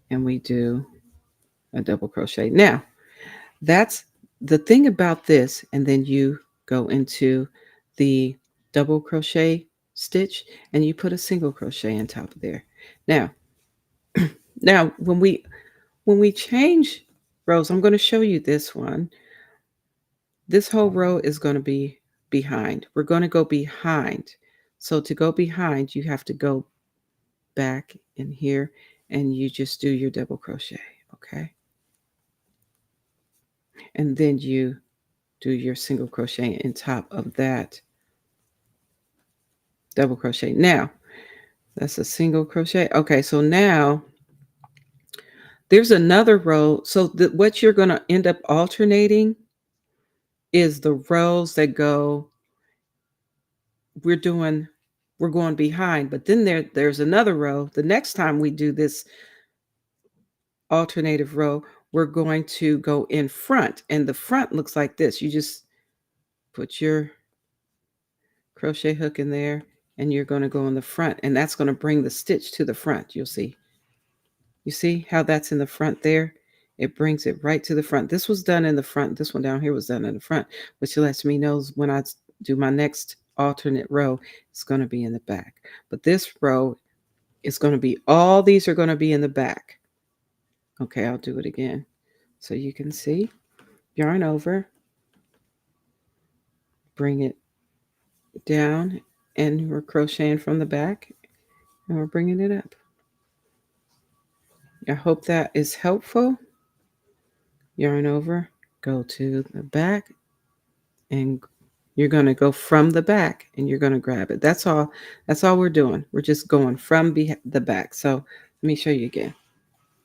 Speaker 1: and we do a double crochet. Now, that's the thing about this. And then you go into the double crochet stitch and you put a single crochet on top of there. Now, when we change rows, I'm going to show you this one. This whole row is going to be behind. We're going to go behind. So to go behind, you have to go back in here and you just do your double crochet, okay? And then you do your single crochet on top of that double crochet. Now, that's a single crochet. Okay, so now there's another row. So what you're going to end up alternating is the rows that go, we're going behind, but then there's another row. The next time we do this alternative row, we're going to go in front, and the front looks like this. You just put your crochet hook in there and you're going to go in the front, and that's going to bring the stitch to the front. You'll see. You see how that's in the front there? It brings it right to the front. This was done in the front. This one down here was done in the front, which lets me know when I do my next alternate row, it's going to be in the back. But this row is going to be, all these are going to be in the back. Okay, I'll do it again so you can see. Yarn over, bring it down, and we're crocheting from the back, and we're bringing it up. I hope that is helpful. Yarn over, go to the back, and you're going to go from the back and you're going to grab it. That's all we're doing. We're just going from the back. So let me show you again.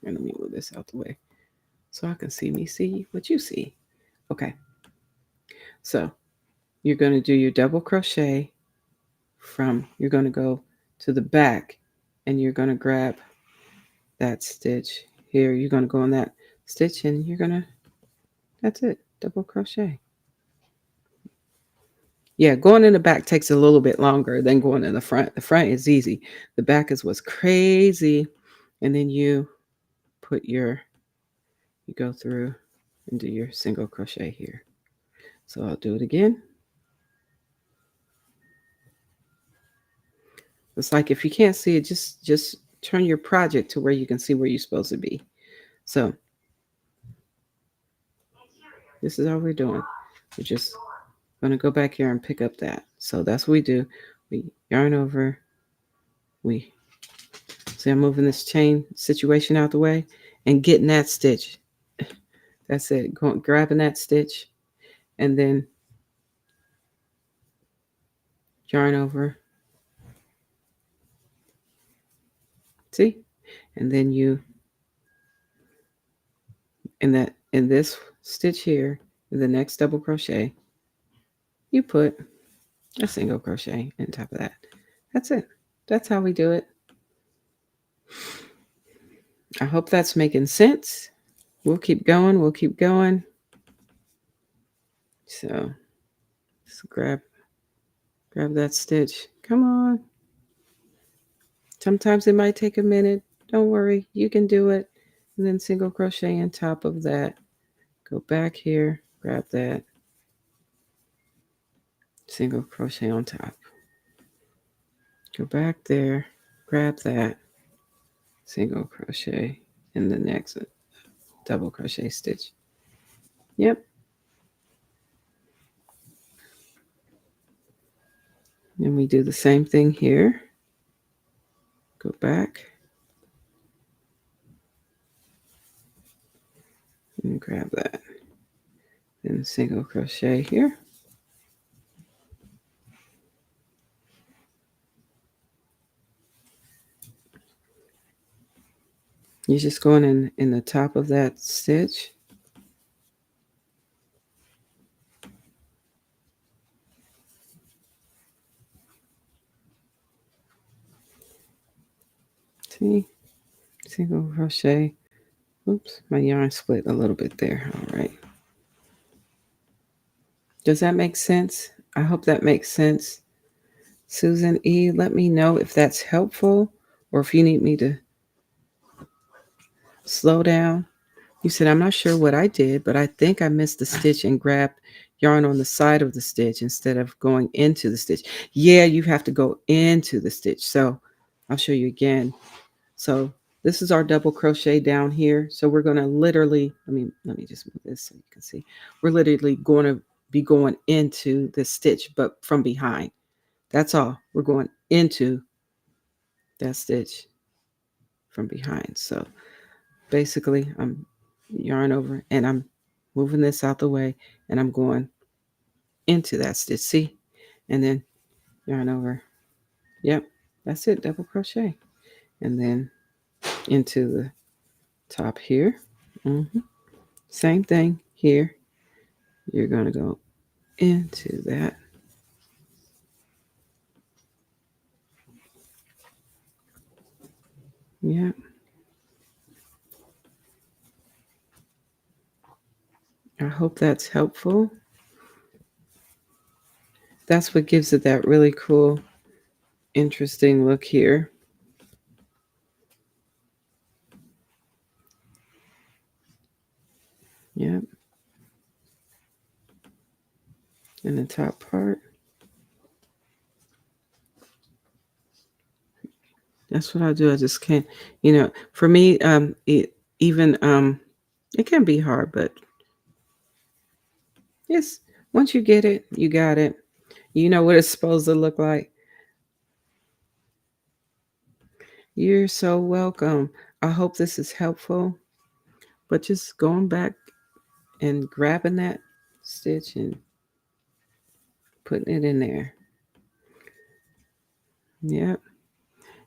Speaker 1: And let me move this out the way so I can see what you see. Okay. So you're going to do your double crochet you're going to go to the back and you're going to grab that stitch here. You're going to go on that stitch and that's it. Double crochet. Yeah, going in the back takes a little bit longer than going in the front. The front is easy. The back is what's crazy. And then you go through and do your single crochet here. So I'll do it again. It's like if you can't see it, just turn your project to where you can see where you're supposed to be. So this is all we're doing. We're just going to go back here and pick up that. So that's what we do. We yarn over, we See, I'm moving this chain situation out the way and getting that stitch. That's it. Going, grabbing that stitch and then yarn over. See? And then you in this stitch here, in the next double crochet, you put a single crochet on top of that. That's it. That's how we do it. I hope that's making sense. We'll keep going. We'll keep going. So just grab that stitch. Come on. Sometimes it might take a minute. Don't worry. You can do it. And then single crochet on top of that. Go back here. Grab that. Single crochet on top. Go back there. Grab that. Single crochet in the next double crochet stitch. Yep. And we do the same thing here. Go back and grab that. Then single crochet here. You're just going in the top of that stitch. See? Single crochet. Oops, my yarn split a little bit there. All right. Does that make sense? I hope that makes sense. Susan E., let me know if that's helpful or if you need me to slow down. You said, I'm not sure what I did, but I think I missed the stitch and grabbed yarn on the side of the stitch instead of going into the stitch. Yeah, you have to go into the stitch. So I'll show you again. So this is our double crochet down here. So we're going to literally, let me just move this so you can see. We're literally going to be going into the stitch, but from behind. That's all. We're going into that stitch from behind. So basically I'm yarn over and I'm moving this out the way and I'm going into that stitch. See? And then yarn over. Yep. That's it. Double crochet. And then into the top here. Same thing here. You're going to go into that. Yeah. I hope that's helpful. That's what gives it that really cool, interesting look here. Yep. And the top part. That's what I do. I just can't, for me, it can be hard, but yes, once you get it, you got it. You know what it's supposed to look like. You're so welcome. I hope this is helpful. But just going back and grabbing that stitch and putting it in there. Yep.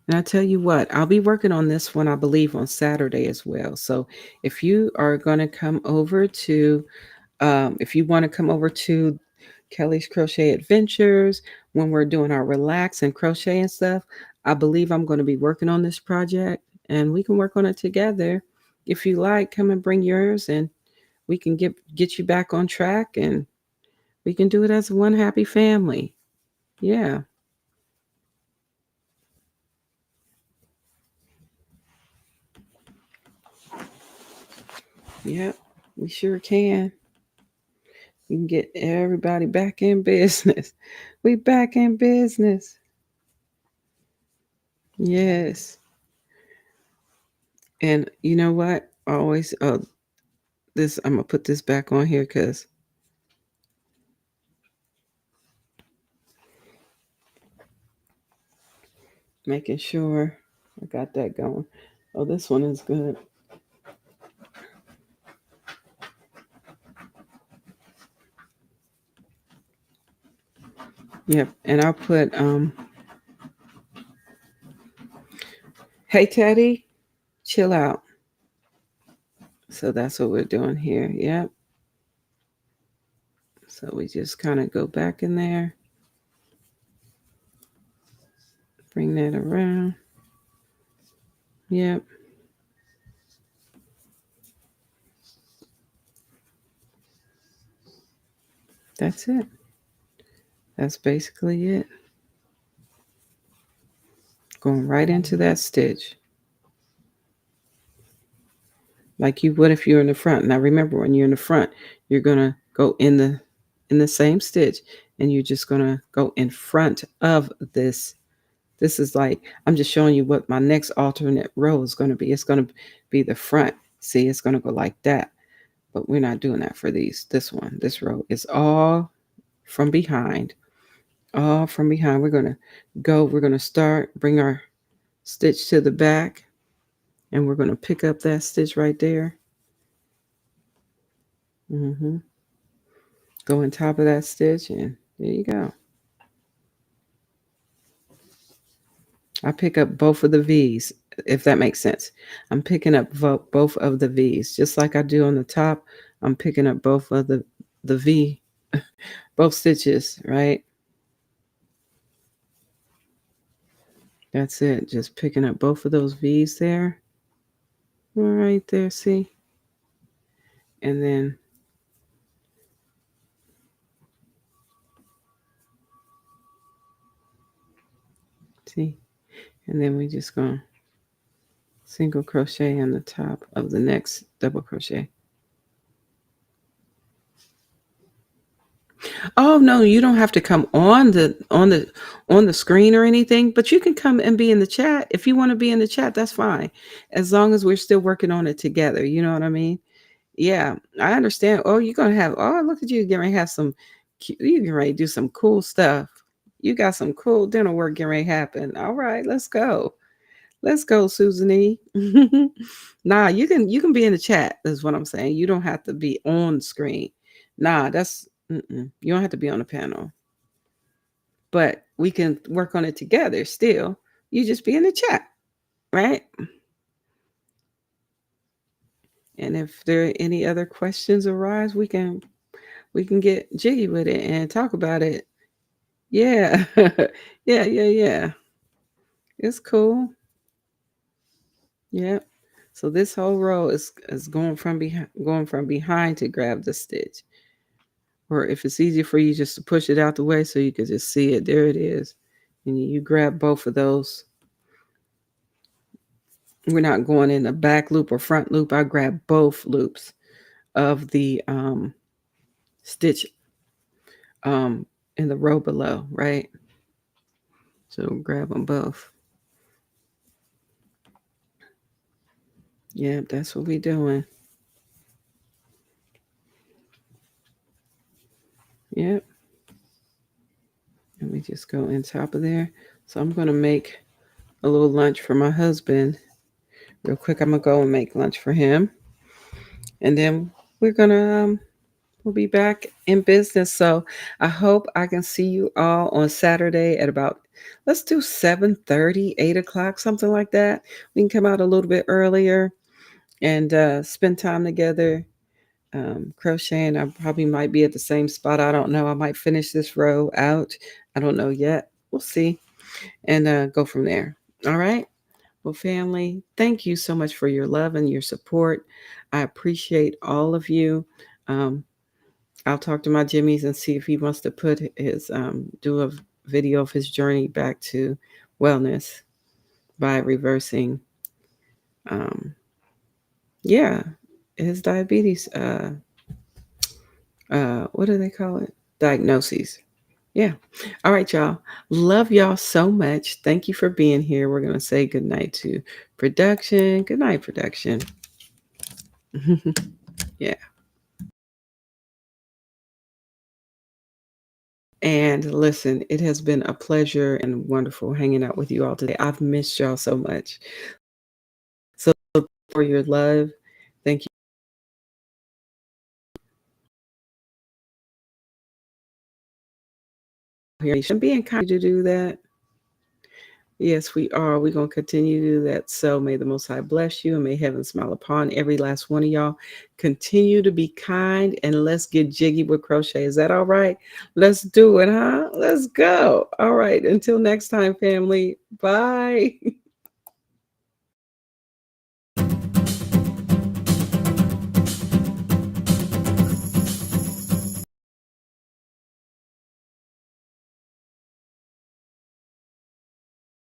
Speaker 1: And I tell you what, I'll be working on this one, I believe, on Saturday as well. So if you are going to come over to, if you want to come over to Kelly's Crochet Adventures when we're doing our relax and crochet and stuff, I believe I'm going to be working on this project and we can work on it together. If you like, come and bring yours and we can get you back on track and we can do it as one happy family. Yeah. Yep. We sure can. You can get everybody back in business. We back in business. Yes. And you know what? I always this I'm gonna put this back on here because making sure I got that going. Oh, this one is good. Yep. And I'll put hey Teddy, chill out. So that's what we're doing here. Yep. So we just kind of go back in there. Bring that around. Yep. That's it. That's basically it. Going right into that stitch. Like you would if you're in the front. Now remember, when you're in the front, you're gonna go in the same stitch, and you're just gonna go in front of this. This is like, I'm just showing you what my next alternate row is gonna be. It's gonna be the front. See, it's gonna go like that. But we're not doing that for this one. This row is all from behind. All from behind. We're gonna start, bring our stitch to the back, and we're gonna pick up that stitch right there. Go on top of that stitch, and there you go. I pick up both of the V's, if that makes sense. I'm picking up both of the V's, just like I do on the top. I'm picking up both of the V, both stitches, right? That's it. Just picking up both of those V's there. Right there, see? And then see? And then we just gonna single crochet on the top of the next double crochet. Oh no, you don't have to come on the screen or anything, but you can come and be in the chat. If you want to be in the chat, that's fine. As long as we're still working on it together. You know what I mean? Yeah, I understand. Oh, you're gonna have, oh, look at you getting ready to have you getting ready to do some cool stuff. You got some cool dinner work getting ready to happen. All right, let's go. Let's go, Susan. Nah, you can be in the chat, is what I'm saying. You don't have to be on screen. Nah, you don't have to be on the panel. But we can work on it together still. You just be in the chat, right? And if there are any other questions arise, we can get jiggy with it and talk about it. Yeah. Yeah. It's cool. Yeah. So this whole row is going from behind to grab the stitch. Or if it's easier for you just to push it out the way so you can just see it, there it is. And you grab both of those. We're not going in the back loop or front loop. I grab both loops of the stitch in the row below, right? So grab them both. Yeah, that's what we're doing. Yep. And we just go in top of there. So I'm going to make a little lunch for my husband. Real quick, I'm going to go and make lunch for him. And then we're going to, we'll be back in business. So I hope I can see you all on Saturday at about, let's do 7:30, 8 o'clock, something like that. We can come out a little bit earlier and spend time together. Crocheting. I probably might be at the same spot. I don't know. I might finish this row out. I don't know yet. We'll see. And go from there. All right. Well, family, thank you so much for your love and your support. I appreciate all of you. Um, I'll talk to my Jimmy's and see if he wants to put do a video of his journey back to wellness by reversing, um, yeah, his diabetes. What do they call it? Diagnoses. Yeah. All right, y'all. Love y'all so much. Thank you for being here. We're going to say goodnight to production. Good night, production. Yeah. And listen, it has been a pleasure and wonderful hanging out with you all today. I've missed y'all so much. So for your love, thank you for being kind to do that. Yes, we are. We're going to continue to do that. So may the Most High bless you and may heaven smile upon every last one of y'all. Continue to be kind and let's get jiggy with crochet. Is that all right? Let's do it, huh? Let's go. All right. Until next time, family. Bye.